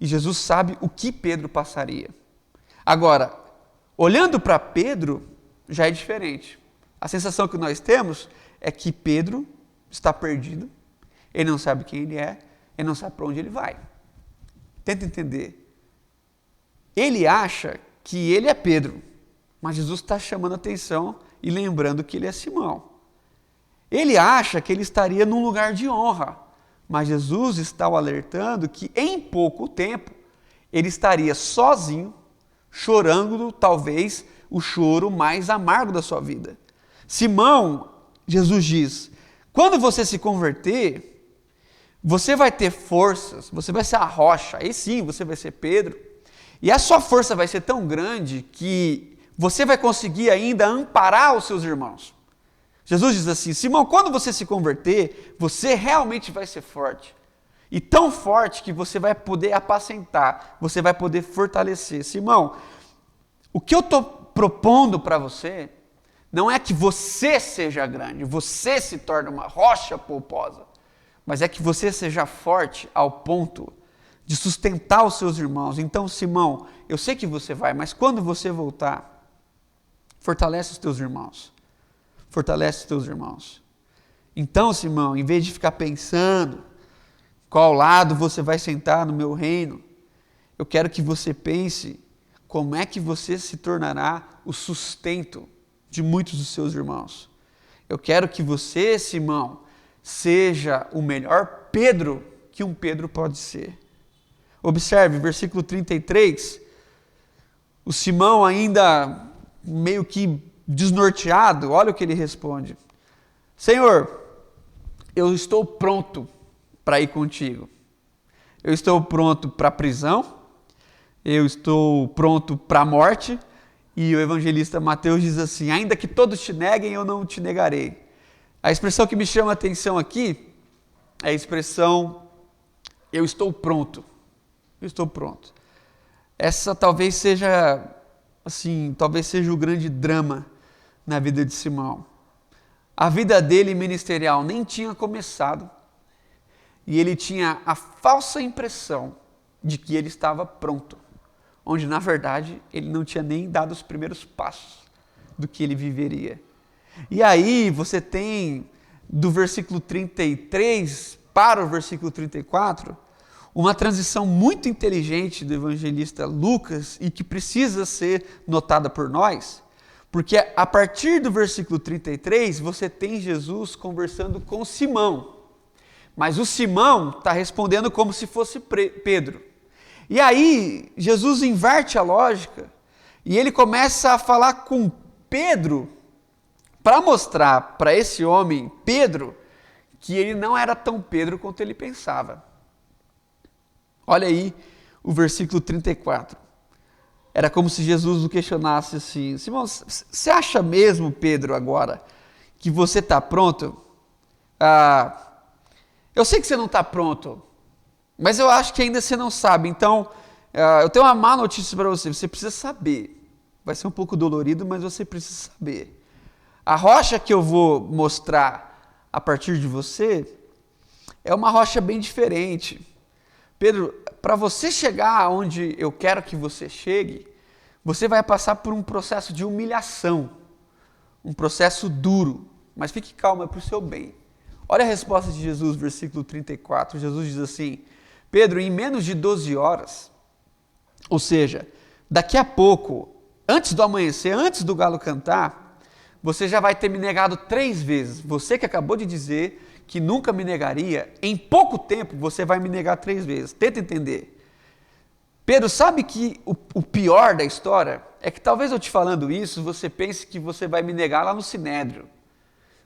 E Jesus sabe o que Pedro passaria. Agora, olhando para Pedro, já é diferente. A sensação que nós temos é que Pedro está perdido, ele não sabe quem ele é, ele não sabe para onde ele vai. Tenta entender. Ele acha que ele é Pedro, mas Jesus está chamando atenção e lembrando que ele é Simão. Ele acha que ele estaria num lugar de honra, mas Jesus está o alertando que em pouco tempo ele estaria sozinho, chorando talvez o choro mais amargo da sua vida. Simão, Jesus diz, quando você se converter, você vai ter forças, você vai ser a rocha, aí sim você vai ser Pedro, e a sua força vai ser tão grande que você vai conseguir ainda amparar os seus irmãos. Jesus diz assim, Simão, quando você se converter, você realmente vai ser forte. E tão forte que você vai poder apacentar, você vai poder fortalecer. Simão, o que eu estou propondo para você não é que você seja grande, você se torne uma rocha polposa, mas é que você seja forte ao ponto de sustentar os seus irmãos. Então, Simão, eu sei que você vai, mas quando você voltar, fortalece os teus irmãos. Fortalece os teus irmãos. Então, Simão, em vez de ficar pensando qual lado você vai sentar no meu reino, eu quero que você pense como é que você se tornará o sustento de muitos dos seus irmãos. Eu quero que você, Simão, seja o melhor Pedro que um Pedro pode ser. Observe, versículo 33, o Simão ainda meio que desnorteado, olha o que ele responde. Senhor, eu estou pronto para ir contigo. Eu estou pronto para a prisão, eu estou pronto para a morte, e o evangelista Mateus diz assim, ainda que todos te neguem, eu não te negarei. A expressão que me chama a atenção aqui é a expressão, eu estou pronto. Eu estou pronto. Essa talvez seja o grande drama na vida de Simão. A vida dele ministerial nem tinha começado e ele tinha a falsa impressão de que ele estava pronto, onde na verdade ele não tinha nem dado os primeiros passos do que ele viveria. E aí você tem do versículo 33 para o versículo 34 uma transição muito inteligente do evangelista Lucas e que precisa ser notada por nós, porque a partir do versículo 33 você tem Jesus conversando com Simão, mas o Simão está respondendo como se fosse Pedro. E aí Jesus inverte a lógica e ele começa a falar com Pedro para mostrar para esse homem, Pedro, que ele não era tão Pedro quanto ele pensava. Olha aí o versículo 34. Era como se Jesus o questionasse assim, Simão, você acha mesmo, Pedro, agora, que você está pronto? Eu sei que você não está pronto, mas eu acho que ainda você não sabe. Então, eu tenho uma má notícia para você, você precisa saber. Vai ser um pouco dolorido, mas você precisa saber. A rocha que eu vou mostrar a partir de você é uma rocha bem diferente. Pedro, para você chegar onde eu quero que você chegue, você vai passar por um processo de humilhação, um processo duro, mas fique calmo, é para o seu bem. Olha a resposta de Jesus, versículo 34, Jesus diz assim, Pedro, em menos de 12 horas, ou seja, daqui a pouco, antes do amanhecer, antes do galo cantar, você já vai ter me negado 3 vezes. Você que acabou de dizer que nunca me negaria, em pouco tempo você vai me negar 3 vezes. Tenta entender. Pedro, sabe que o pior da história é que talvez eu te falando isso, você pense que você vai me negar lá no Sinédrio.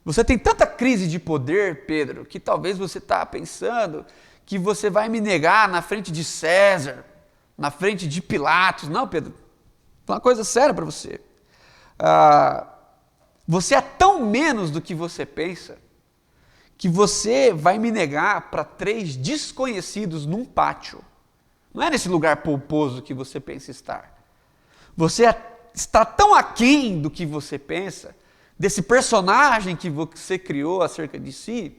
Você tem tanta crise de poder, Pedro, que talvez você está pensando que você vai me negar na frente de César, na frente de Pilatos. Não, Pedro, é uma coisa séria para você. Você é tão menos do que você pensa, que você vai me negar para 3 desconhecidos num pátio. Não é nesse lugar polposo que você pensa estar. Você está tão aquém do que você pensa, desse personagem que você criou acerca de si,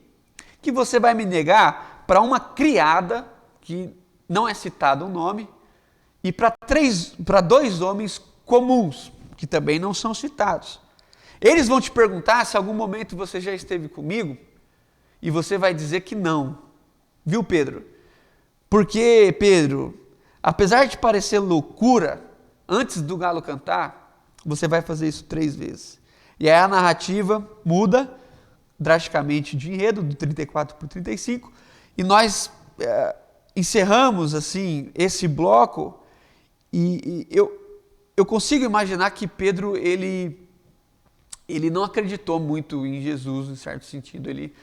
que você vai me negar para uma criada, que não é citado o nome, e para 2 homens comuns, que também não são citados. Eles vão te perguntar se em algum momento você já esteve comigo, e você vai dizer que não. Viu, Pedro? Porque, Pedro, apesar de parecer loucura, antes do galo cantar, você vai fazer isso 3 vezes. E aí a narrativa muda drasticamente de enredo, do 34 para o 35, e nós encerramos assim esse bloco, e eu consigo imaginar que Pedro, ele não acreditou muito em Jesus, em certo sentido, ele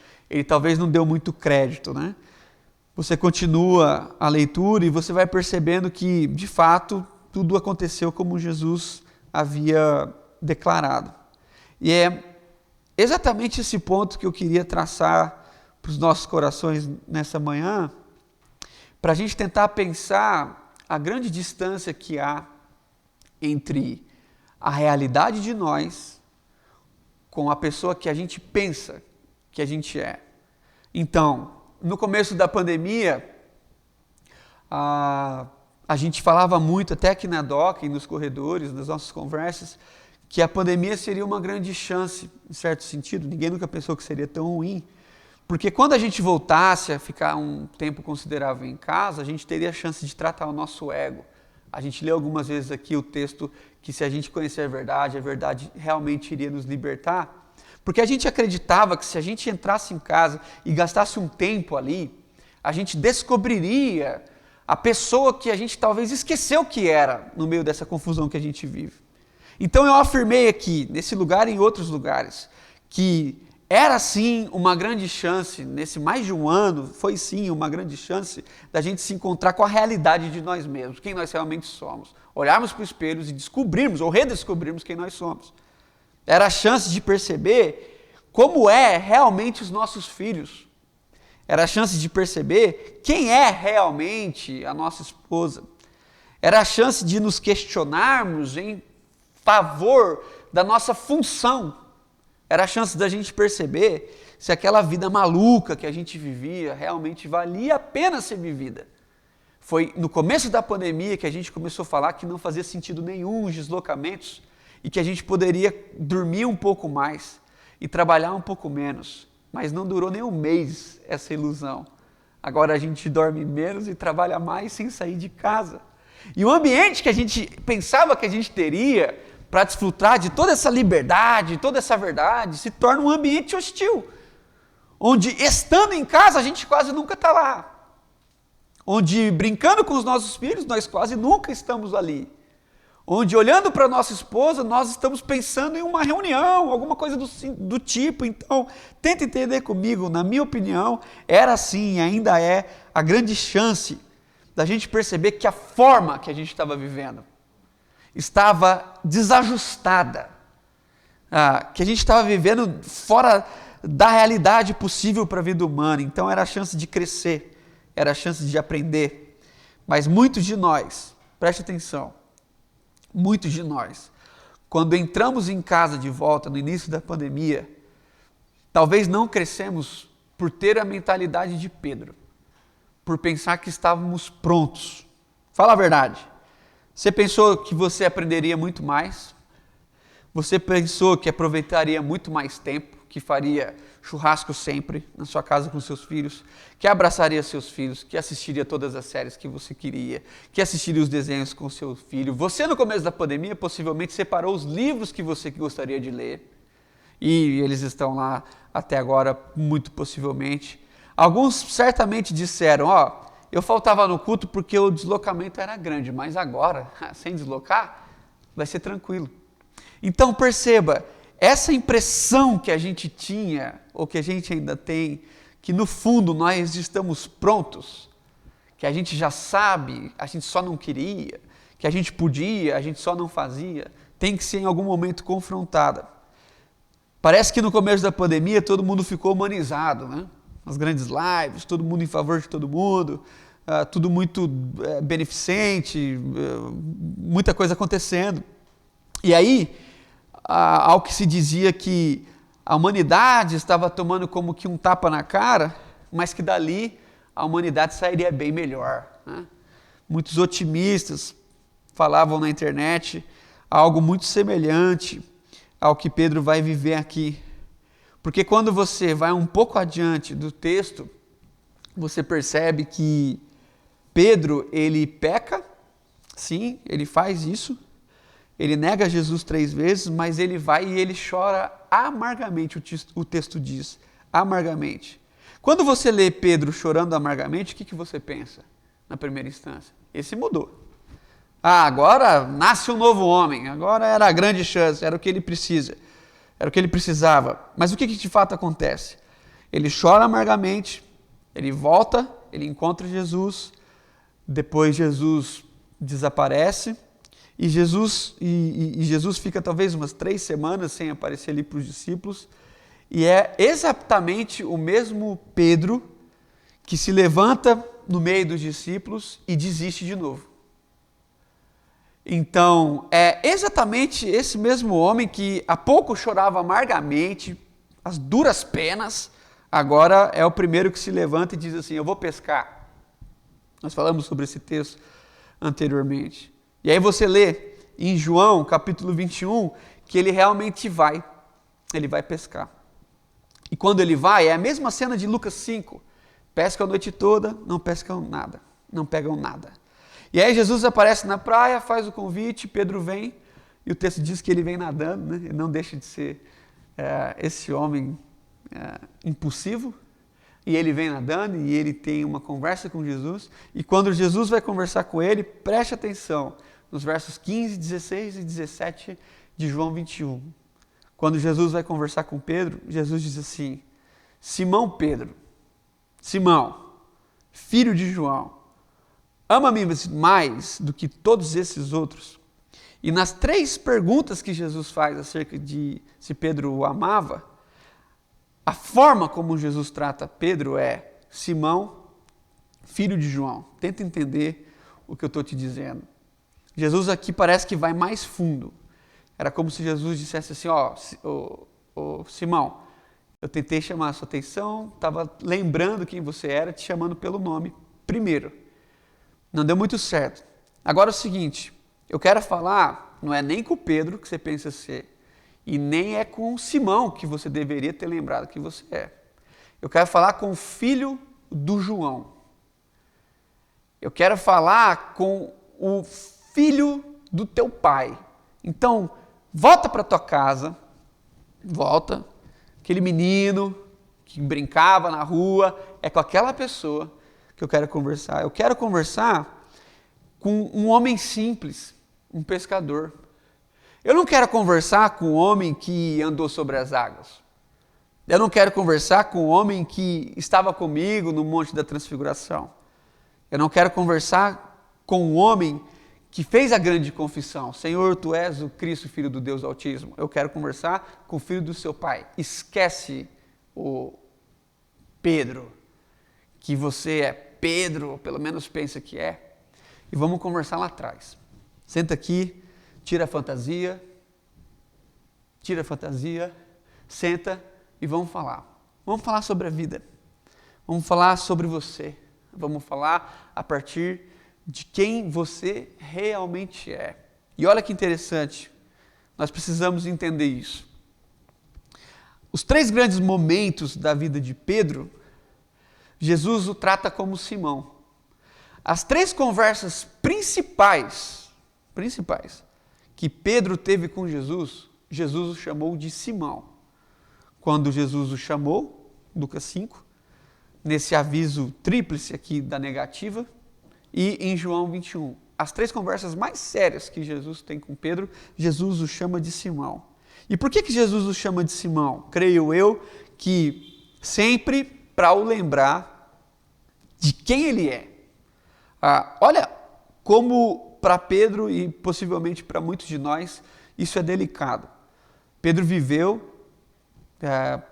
talvez não deu muito crédito, né? Você continua a leitura e você vai percebendo que, de fato, tudo aconteceu como Jesus havia declarado. E é exatamente esse ponto que eu queria traçar para os nossos corações nessa manhã, para a gente tentar pensar a grande distância que há entre a realidade de nós, com a pessoa que a gente pensa que a gente é. Então, no começo da pandemia, a gente falava muito, até aqui na DOCA e nos corredores, nas nossas conversas, que a pandemia seria uma grande chance, em certo sentido. Ninguém nunca pensou que seria tão ruim, porque quando a gente voltasse a ficar um tempo considerável em casa, a gente teria a chance de tratar o nosso ego. A gente leu algumas vezes aqui o texto que se a gente conhecer a verdade realmente iria nos libertar. Porque a gente acreditava que se a gente entrasse em casa e gastasse um tempo ali, a gente descobriria a pessoa que a gente talvez esqueceu que era no meio dessa confusão que a gente vive. Então eu afirmei aqui, nesse lugar e em outros lugares, que era sim uma grande chance, nesse mais de um ano, foi sim uma grande chance da gente se encontrar com a realidade de nós mesmos, quem nós realmente somos. Olharmos para o espelho e descobrirmos ou redescobrirmos quem nós somos. Era a chance de perceber como é realmente os nossos filhos. Era a chance de perceber quem é realmente a nossa esposa. Era a chance de nos questionarmos em favor da nossa função. Era a chance da gente perceber se aquela vida maluca que a gente vivia realmente valia a pena ser vivida. Foi no começo da pandemia que a gente começou a falar que não fazia sentido nenhum os deslocamentos e que a gente poderia dormir um pouco mais e trabalhar um pouco menos. Mas não durou nem um mês essa ilusão. Agora a gente dorme menos e trabalha mais sem sair de casa. E o ambiente que a gente pensava que a gente teria para desfrutar de toda essa liberdade, toda essa verdade, se torna um ambiente hostil. Onde, estando em casa, a gente quase nunca está lá. Onde, brincando com os nossos filhos, nós quase nunca estamos ali. Onde, olhando para a nossa esposa, nós estamos pensando em uma reunião, alguma coisa do tipo. Então, tenta entender comigo, na minha opinião, era assim, ainda é a grande chance da gente perceber que a forma que a gente estava vivendo estava desajustada, que a gente estava vivendo fora da realidade possível para a vida humana. Então era a chance de crescer, era a chance de aprender. Mas muitos de nós, preste atenção, muitos de nós, quando entramos em casa de volta no início da pandemia, talvez não crescemos por ter a mentalidade de Pedro, por pensar que estávamos prontos. Fala a verdade. Você pensou que você aprenderia muito mais? Você pensou que aproveitaria muito mais tempo, que faria churrasco sempre na sua casa com seus filhos, que abraçaria seus filhos, que assistiria todas as séries que você queria, que assistiria os desenhos com seu filho. Você, no começo da pandemia, possivelmente separou os livros que você gostaria de ler, e eles estão lá até agora, muito possivelmente. Alguns certamente disseram, eu faltava no culto porque o deslocamento era grande, mas agora, sem deslocar, vai ser tranquilo. Então perceba, essa impressão que a gente tinha, ou que a gente ainda tem, que no fundo nós estamos prontos, que a gente já sabe, a gente só não queria, que a gente podia, a gente só não fazia, tem que ser em algum momento confrontada. Parece que no começo da pandemia todo mundo ficou humanizado, né? As grandes lives, todo mundo em favor de todo mundo, tudo muito beneficente, muita coisa acontecendo. E aí, ao que se dizia que a humanidade estava tomando como que um tapa na cara, mas que dali a humanidade sairia bem melhor, né? Muitos otimistas falavam na internet algo muito semelhante ao que Pedro vai viver aqui. Porque quando você vai um pouco adiante do texto, você percebe que Pedro, ele peca, sim, ele faz isso, ele nega Jesus 3 vezes, mas ele vai e ele chora amargamente, o texto diz, amargamente. Quando você lê Pedro chorando amargamente, o que você pensa na primeira instância? Esse mudou. Agora nasce um novo homem, agora era a grande chance, era o que ele precisa. Era o que ele precisava. Mas o que de fato acontece? Ele chora amargamente, ele volta, ele encontra Jesus, depois Jesus desaparece e Jesus fica talvez umas 3 semanas sem aparecer ali para os discípulos, e é exatamente o mesmo Pedro que se levanta no meio dos discípulos e desiste de novo. Então, é exatamente esse mesmo homem que há pouco chorava amargamente, as duras penas, agora é o primeiro que se levanta e diz assim, eu vou pescar. Nós falamos sobre esse texto anteriormente. E aí você lê em João, capítulo 21, que ele realmente vai. Ele vai pescar. E quando ele vai, é a mesma cena de Lucas 5. Pescam a noite toda, não pescam nada. Não pegam nada. E aí Jesus aparece na praia, faz o convite, Pedro vem, e o texto diz que ele vem nadando, né? Ele não deixa de ser esse homem impulsivo, e ele vem nadando, e ele tem uma conversa com Jesus, e quando Jesus vai conversar com ele, preste atenção, nos versos 15, 16 e 17 de João 21. Quando Jesus vai conversar com Pedro, Jesus diz assim, Simão Pedro, Simão, filho de João, ama-me mais do que todos esses outros? E nas 3 perguntas que Jesus faz acerca de se Pedro o amava, a forma como Jesus trata Pedro é Simão, filho de João. Tenta entender o que eu estou te dizendo. Jesus aqui parece que vai mais fundo. Era como se Jesus dissesse assim, Simão, eu tentei chamar a sua atenção, estava lembrando quem você era, te chamando pelo nome primeiro. Não deu muito certo. Agora é o seguinte, eu quero falar, não é nem com o Pedro que você pensa ser, e nem é com o Simão que você deveria ter lembrado que você é. Eu quero falar com o filho do João. Eu quero falar com o filho do teu pai. Então, volta para tua casa, volta, aquele menino que brincava na rua, é com aquela pessoa que eu quero conversar. Eu quero conversar com um homem simples, um pescador. Eu não quero conversar com um homem que andou sobre as águas. Eu não quero conversar com um homem que estava comigo no Monte da Transfiguração. Eu não quero conversar com um homem que fez a grande confissão, Senhor, Tu és o Cristo, Filho do Deus Altíssimo. Eu quero conversar com o filho do seu pai. Esquece o Pedro, que você é Pedro, ou pelo menos pensa que é, e vamos conversar lá atrás. Senta aqui, tira a fantasia, senta e vamos falar. Vamos falar sobre a vida, vamos falar sobre você, vamos falar a partir de quem você realmente é. E olha que interessante, nós precisamos entender isso. Os 3 grandes momentos da vida de Pedro, Jesus o trata como Simão. As 3 conversas principais que Pedro teve com Jesus, Jesus o chamou de Simão. Quando Jesus o chamou, Lucas 5, nesse aviso tríplice aqui da negativa, e em João 21. As 3 conversas mais sérias que Jesus tem com Pedro, Jesus o chama de Simão. E por que Jesus o chama de Simão? Creio eu que sempre para o lembrar de quem ele é. Olha como para Pedro e possivelmente para muitos de nós isso é delicado. Pedro viveu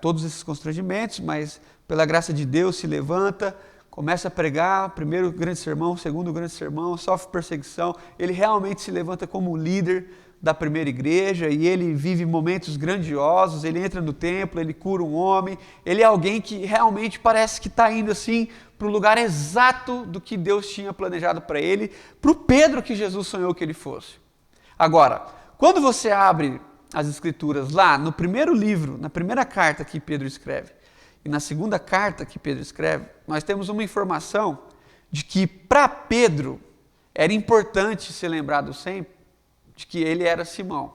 todos esses constrangimentos, mas pela graça de Deus se levanta, começa a pregar, primeiro grande sermão, segundo grande sermão, sofre perseguição, ele realmente se levanta como líder da primeira igreja e ele vive momentos grandiosos, ele entra no templo, ele cura um homem, ele é alguém que realmente parece que está indo assim para o lugar exato do que Deus tinha planejado para ele, para o Pedro que Jesus sonhou que ele fosse. Agora, quando você abre as escrituras lá no primeiro livro, na primeira carta que Pedro escreve, e na segunda carta que Pedro escreve, nós temos uma informação de que para Pedro era importante ser lembrado sempre de que ele era Simão.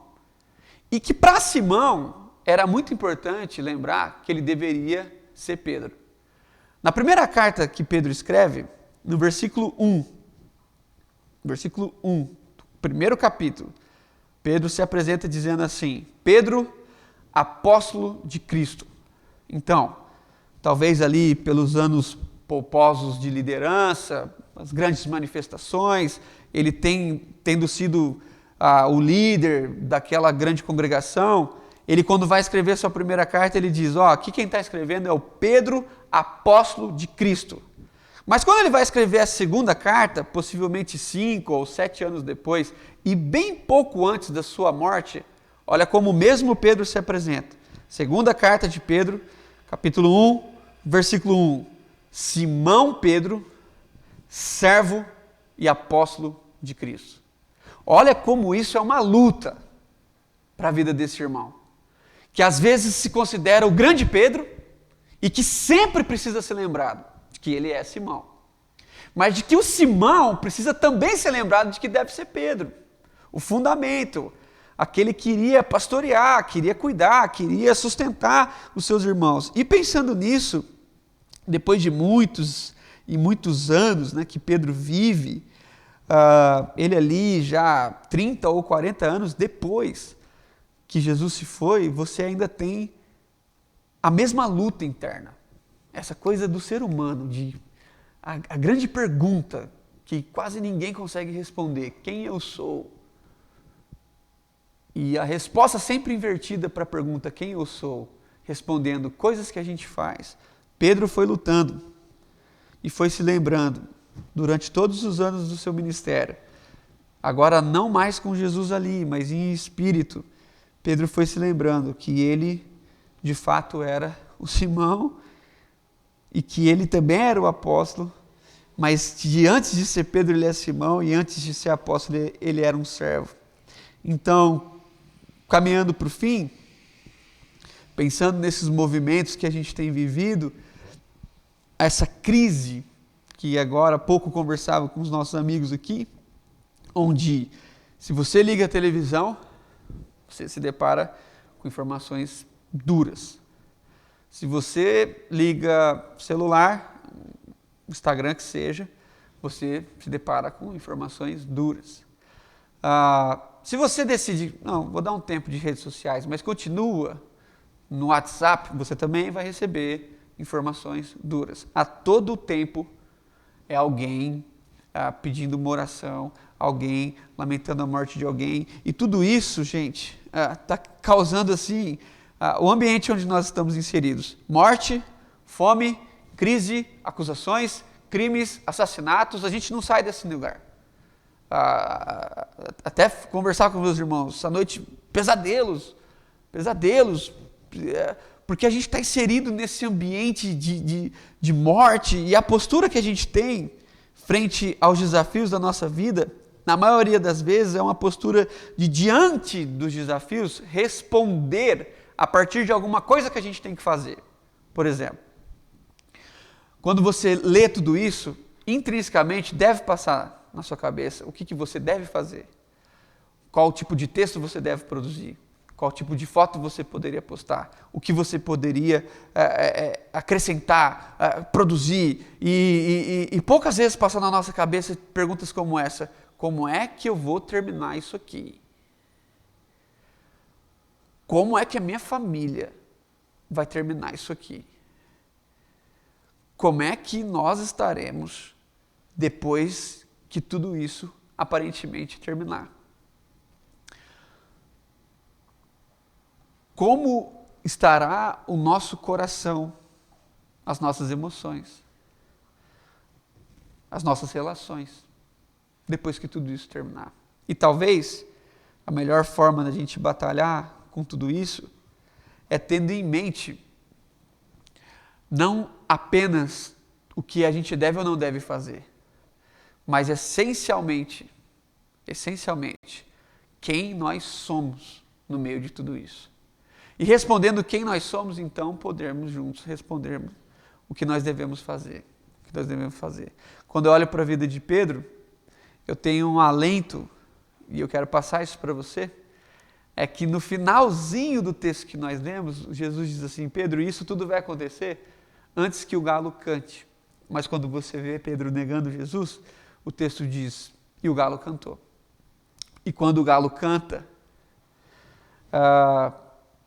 E que para Simão era muito importante lembrar que ele deveria ser Pedro. Na primeira carta que Pedro escreve, no versículo 1, primeiro capítulo, Pedro se apresenta dizendo assim, Pedro, apóstolo de Cristo. Então, talvez ali pelos anos polposos de liderança, as grandes manifestações, ele tendo sido o líder daquela grande congregação, ele quando vai escrever sua primeira carta, ele diz, aqui quem está escrevendo é o Pedro, apóstolo de Cristo. Mas quando ele vai escrever a segunda carta, possivelmente 5 ou 7 anos depois, e bem pouco antes da sua morte, olha como o mesmo Pedro se apresenta. Segunda carta de Pedro, capítulo 1, versículo 1. Simão Pedro, servo e apóstolo de Cristo. Olha como isso é uma luta para a vida desse irmão, que às vezes se considera o grande Pedro e que sempre precisa ser lembrado de que ele é Simão. Mas de que o Simão precisa também ser lembrado de que deve ser Pedro. O fundamento, aquele que iria pastorear, queria cuidar, queria sustentar os seus irmãos. E pensando nisso, depois de muitos e muitos anos, né, que Pedro vive, ele ali já 30 ou 40 anos depois que Jesus se foi, você ainda tem a mesma luta interna. Essa coisa do ser humano, a grande pergunta que quase ninguém consegue responder: quem eu sou? E a resposta sempre invertida para a pergunta quem eu sou, respondendo coisas que a gente faz. Pedro foi lutando e foi se lembrando durante todos os anos do seu ministério. Agora não mais com Jesus ali, mas em espírito. Pedro foi se lembrando que ele de fato era o Simão e que ele também era o apóstolo, mas que antes de ser Pedro ele é Simão e antes de ser apóstolo ele era um servo. Então, caminhando para o fim, pensando nesses movimentos que a gente tem vivido, essa crise que agora há pouco conversava com os nossos amigos aqui, onde se você liga a televisão, você se depara com informações duras. Se você liga celular, Instagram que seja, você se depara com informações duras. Se você decide, não, vou dar um tempo de redes sociais, mas continua no WhatsApp, você também vai receber informações duras. A todo tempo é alguém pedindo uma oração, alguém lamentando a morte de alguém, e tudo isso, gente, está causando assim o ambiente onde nós estamos inseridos: morte, fome, crise, acusações, crimes, assassinatos. A gente não sai desse lugar. Até conversar com meus irmãos essa noite, pesadelos, porque a gente está inserido nesse ambiente de morte, e a postura que a gente tem frente aos desafios da nossa vida, na maioria das vezes, é uma postura de, diante dos desafios, responder a partir de alguma coisa que a gente tem que fazer. Por exemplo, quando você lê tudo isso, intrinsecamente deve passar na sua cabeça o que você deve fazer, qual tipo de texto você deve produzir, qual tipo de foto você poderia postar, o que você poderia acrescentar, produzir, e poucas vezes passam na nossa cabeça perguntas como essa: como é que eu vou terminar isso aqui? Como é que a minha família vai terminar isso aqui? Como é que nós estaremos depois que tudo isso aparentemente terminar? Como estará o nosso coração, as nossas emoções, as nossas relações, depois que tudo isso terminar? E talvez a melhor forma da gente batalhar com tudo isso é tendo em mente não apenas o que a gente deve ou não deve fazer, mas essencialmente, quem nós somos no meio de tudo isso. E respondendo quem nós somos, então podermos juntos respondermos o que nós devemos fazer. Quando eu olho para a vida de Pedro, eu tenho um alento, e eu quero passar isso para você, é que no finalzinho do texto que nós lemos, Jesus diz assim: Pedro, isso tudo vai acontecer antes que o galo cante. Mas quando você vê Pedro negando Jesus, o texto diz: e o galo cantou. E quando o galo canta,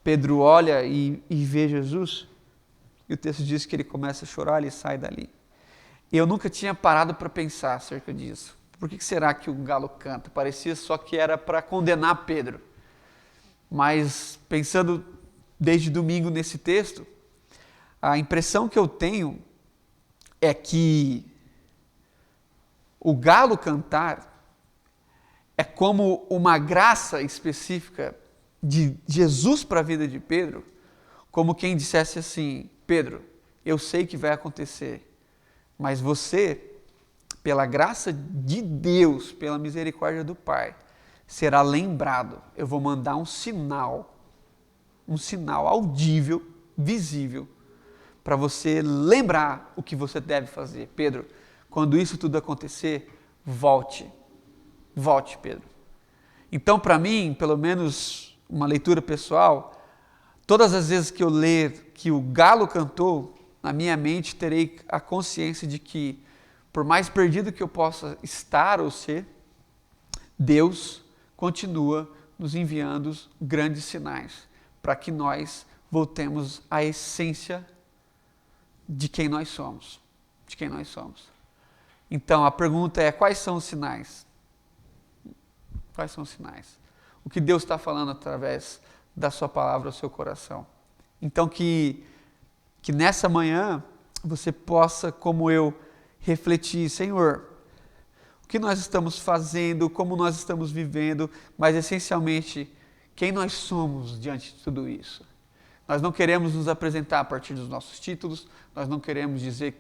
Pedro olha e vê Jesus, e o texto diz que ele começa a chorar, ele sai dali. Eu nunca tinha parado para pensar acerca disso. Por que será que o galo canta? Parecia só que era para condenar Pedro. Mas pensando desde domingo nesse texto, a impressão que eu tenho é que O galo cantar é como uma graça específica de Jesus para a vida de Pedro, como quem dissesse assim: Pedro, eu sei que vai acontecer, mas você, pela graça de Deus, pela misericórdia do Pai, será lembrado. Eu vou mandar um sinal audível, visível, para você lembrar o que você deve fazer. Pedro, quando isso tudo acontecer, volte. Volte, Pedro. Então, para mim, pelo menos uma leitura pessoal, todas as vezes que eu ler que o galo cantou, na minha mente terei a consciência de que, por mais perdido que eu possa estar ou ser, Deus continua nos enviando grandes sinais para que nós voltemos à essência de quem nós somos. De quem nós somos. Então, a pergunta é: quais são os sinais? Quais são os sinais? O que Deus está falando através da sua palavra ao seu coração? Então, que nessa manhã você possa, como eu, refletir: Senhor, o que nós estamos fazendo, como nós estamos vivendo, mas essencialmente, quem nós somos diante de tudo isso? Nós não queremos nos apresentar a partir dos nossos títulos, nós não queremos dizer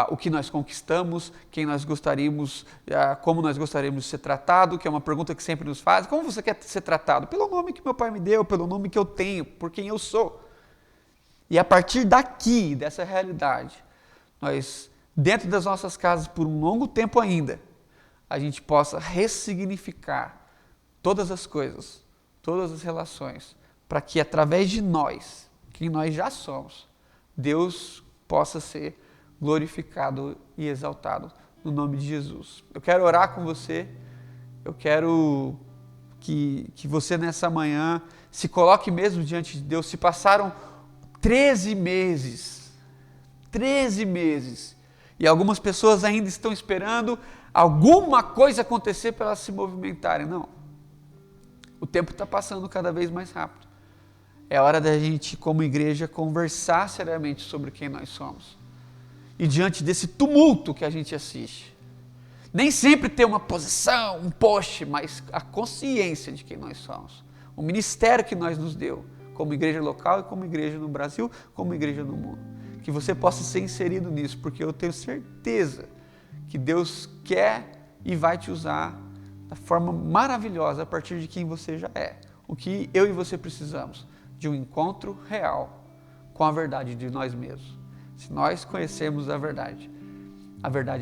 o que nós conquistamos, quem nós gostaríamos, como nós gostaríamos de ser tratado, que é uma pergunta que sempre nos fazem: como você quer ser tratado? Pelo nome que meu pai me deu, pelo nome que eu tenho, por quem eu sou. E a partir daqui, dessa realidade, nós, dentro das nossas casas, por um longo tempo ainda, a gente possa ressignificar todas as coisas, todas as relações, para que através de nós, quem nós já somos, Deus possa ser glorificado e exaltado no nome de Jesus. Eu quero orar com você, eu quero que você nessa manhã se coloque mesmo diante de Deus. Se passaram 13 meses, e algumas pessoas ainda estão esperando alguma coisa acontecer para elas se movimentarem. Não, o tempo está passando cada vez mais rápido. É hora da gente, como igreja, conversar seriamente sobre quem nós somos. E diante desse tumulto que a gente assiste, nem sempre ter uma posição, um post, mas a consciência de quem nós somos. O ministério que nós nos deu, como igreja local e como igreja no Brasil, como igreja no mundo. Que você possa ser inserido nisso, porque eu tenho certeza que Deus quer e vai te usar da forma maravilhosa a partir de quem você já é. O que eu e você precisamos? De um encontro real com a verdade de nós mesmos. Se nós conhecermos a verdade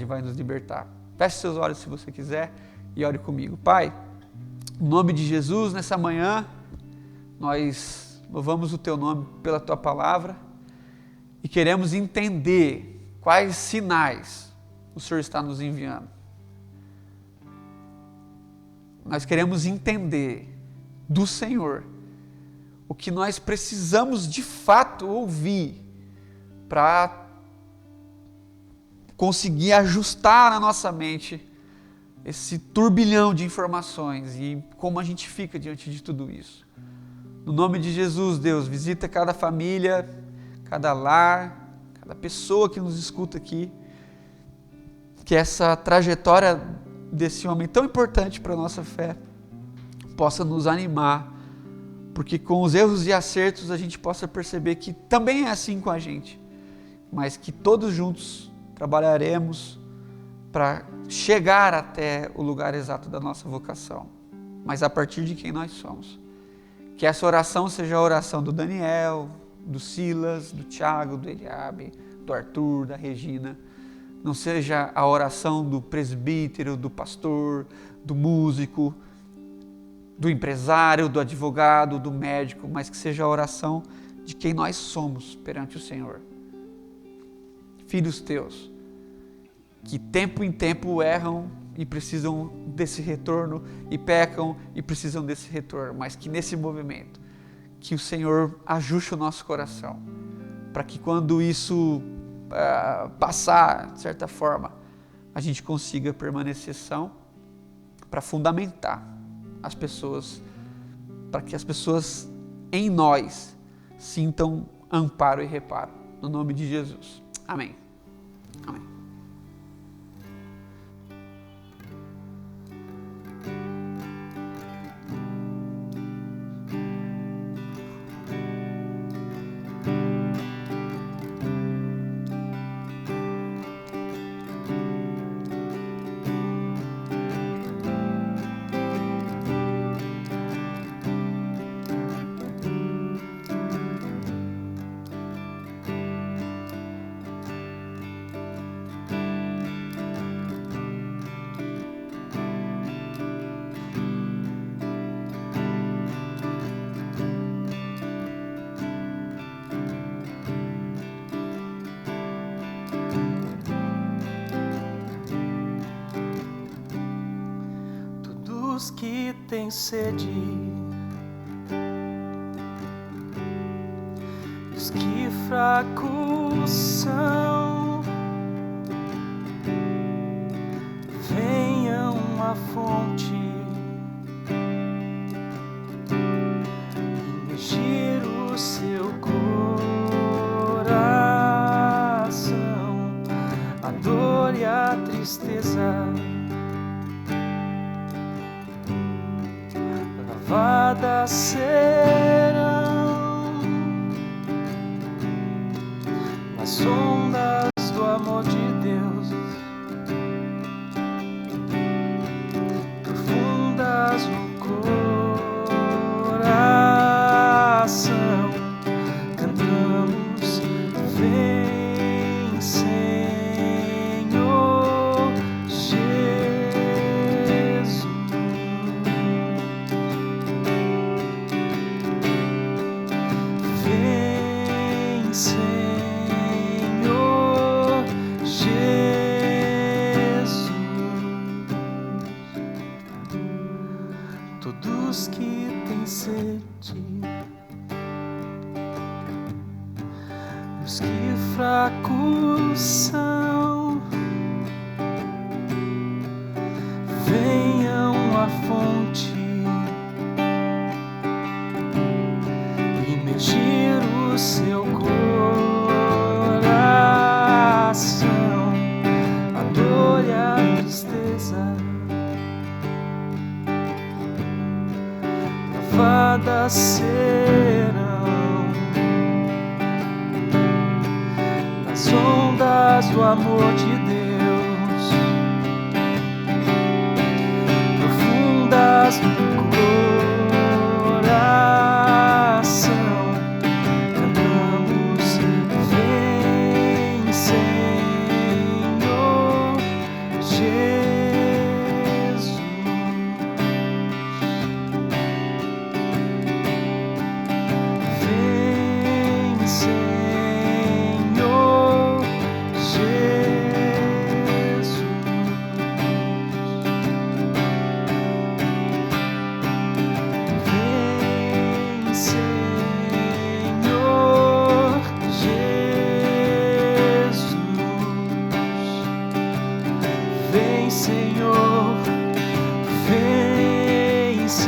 vai nos libertar. Feche seus olhos se você quiser e ore comigo. Pai, em nome de Jesus, nessa manhã, nós louvamos o Teu nome pela Tua palavra e queremos entender quais sinais o Senhor está nos enviando. Nós queremos entender do Senhor o que nós precisamos de fato ouvir para conseguir ajustar na nossa mente esse turbilhão de informações e como a gente fica diante de tudo isso. No nome de Jesus, Deus, visita cada família, cada lar, cada pessoa que nos escuta aqui, que essa trajetória desse homem tão importante para a nossa fé possa nos animar, porque com os erros e acertos a gente possa perceber que também é assim com a gente, mas que todos juntos trabalharemos para chegar até o lugar exato da nossa vocação, mas a partir de quem nós somos. Que essa oração seja a oração do Daniel, do Silas, do Tiago, do Eliabe, do Arthur, da Regina, não seja a oração do presbítero, do pastor, do músico, do empresário, do advogado, do médico, mas que seja a oração de quem nós somos perante o Senhor. Filhos teus, que tempo em tempo erram e precisam desse retorno, e pecam e precisam desse retorno, mas que nesse movimento, que o Senhor ajuste o nosso coração, para que quando isso passar, de certa forma, a gente consiga permanecer são, para fundamentar as pessoas, para que as pessoas em nós sintam amparo e reparo. No nome de Jesus. Amém. Amém. todos que têm sede, os que fracos são, venham à fonte, imergir o seu coração, a dor e a tristeza, lavadas serão nas ondas do amor de Deus, profundas no coração. Cantamos: vem, Senhor Jesus. Vem, Senhor Jesus. Todos que têm sede, os que fracos são, venham à fonte, imergir o seu coração, a dor e a tristeza, lavadas serão nas ondas do amor de Deus, profundas no coração. Cantamos: vem, Senhor Jesus. Vem, Senhor Jesus. Vem, Senhor Jesus. Vem, Senhor. Vem, Senhor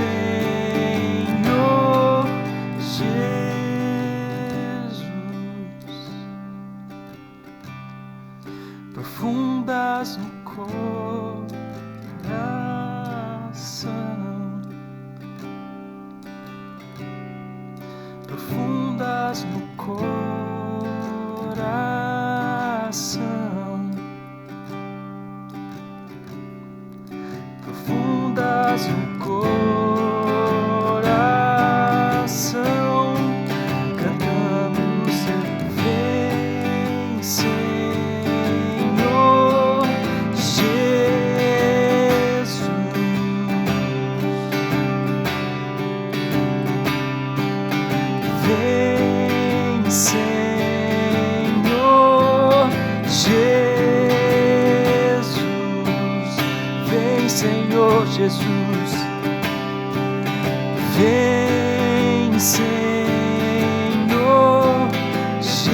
Jesus. Profundas no coração, profundas no coração, profundas no coração. Cantamos: vem, Senhor Jesus. Vem, Senhor Jesus. Vem, Senhor Jesus. Vem, Senhor Jesus.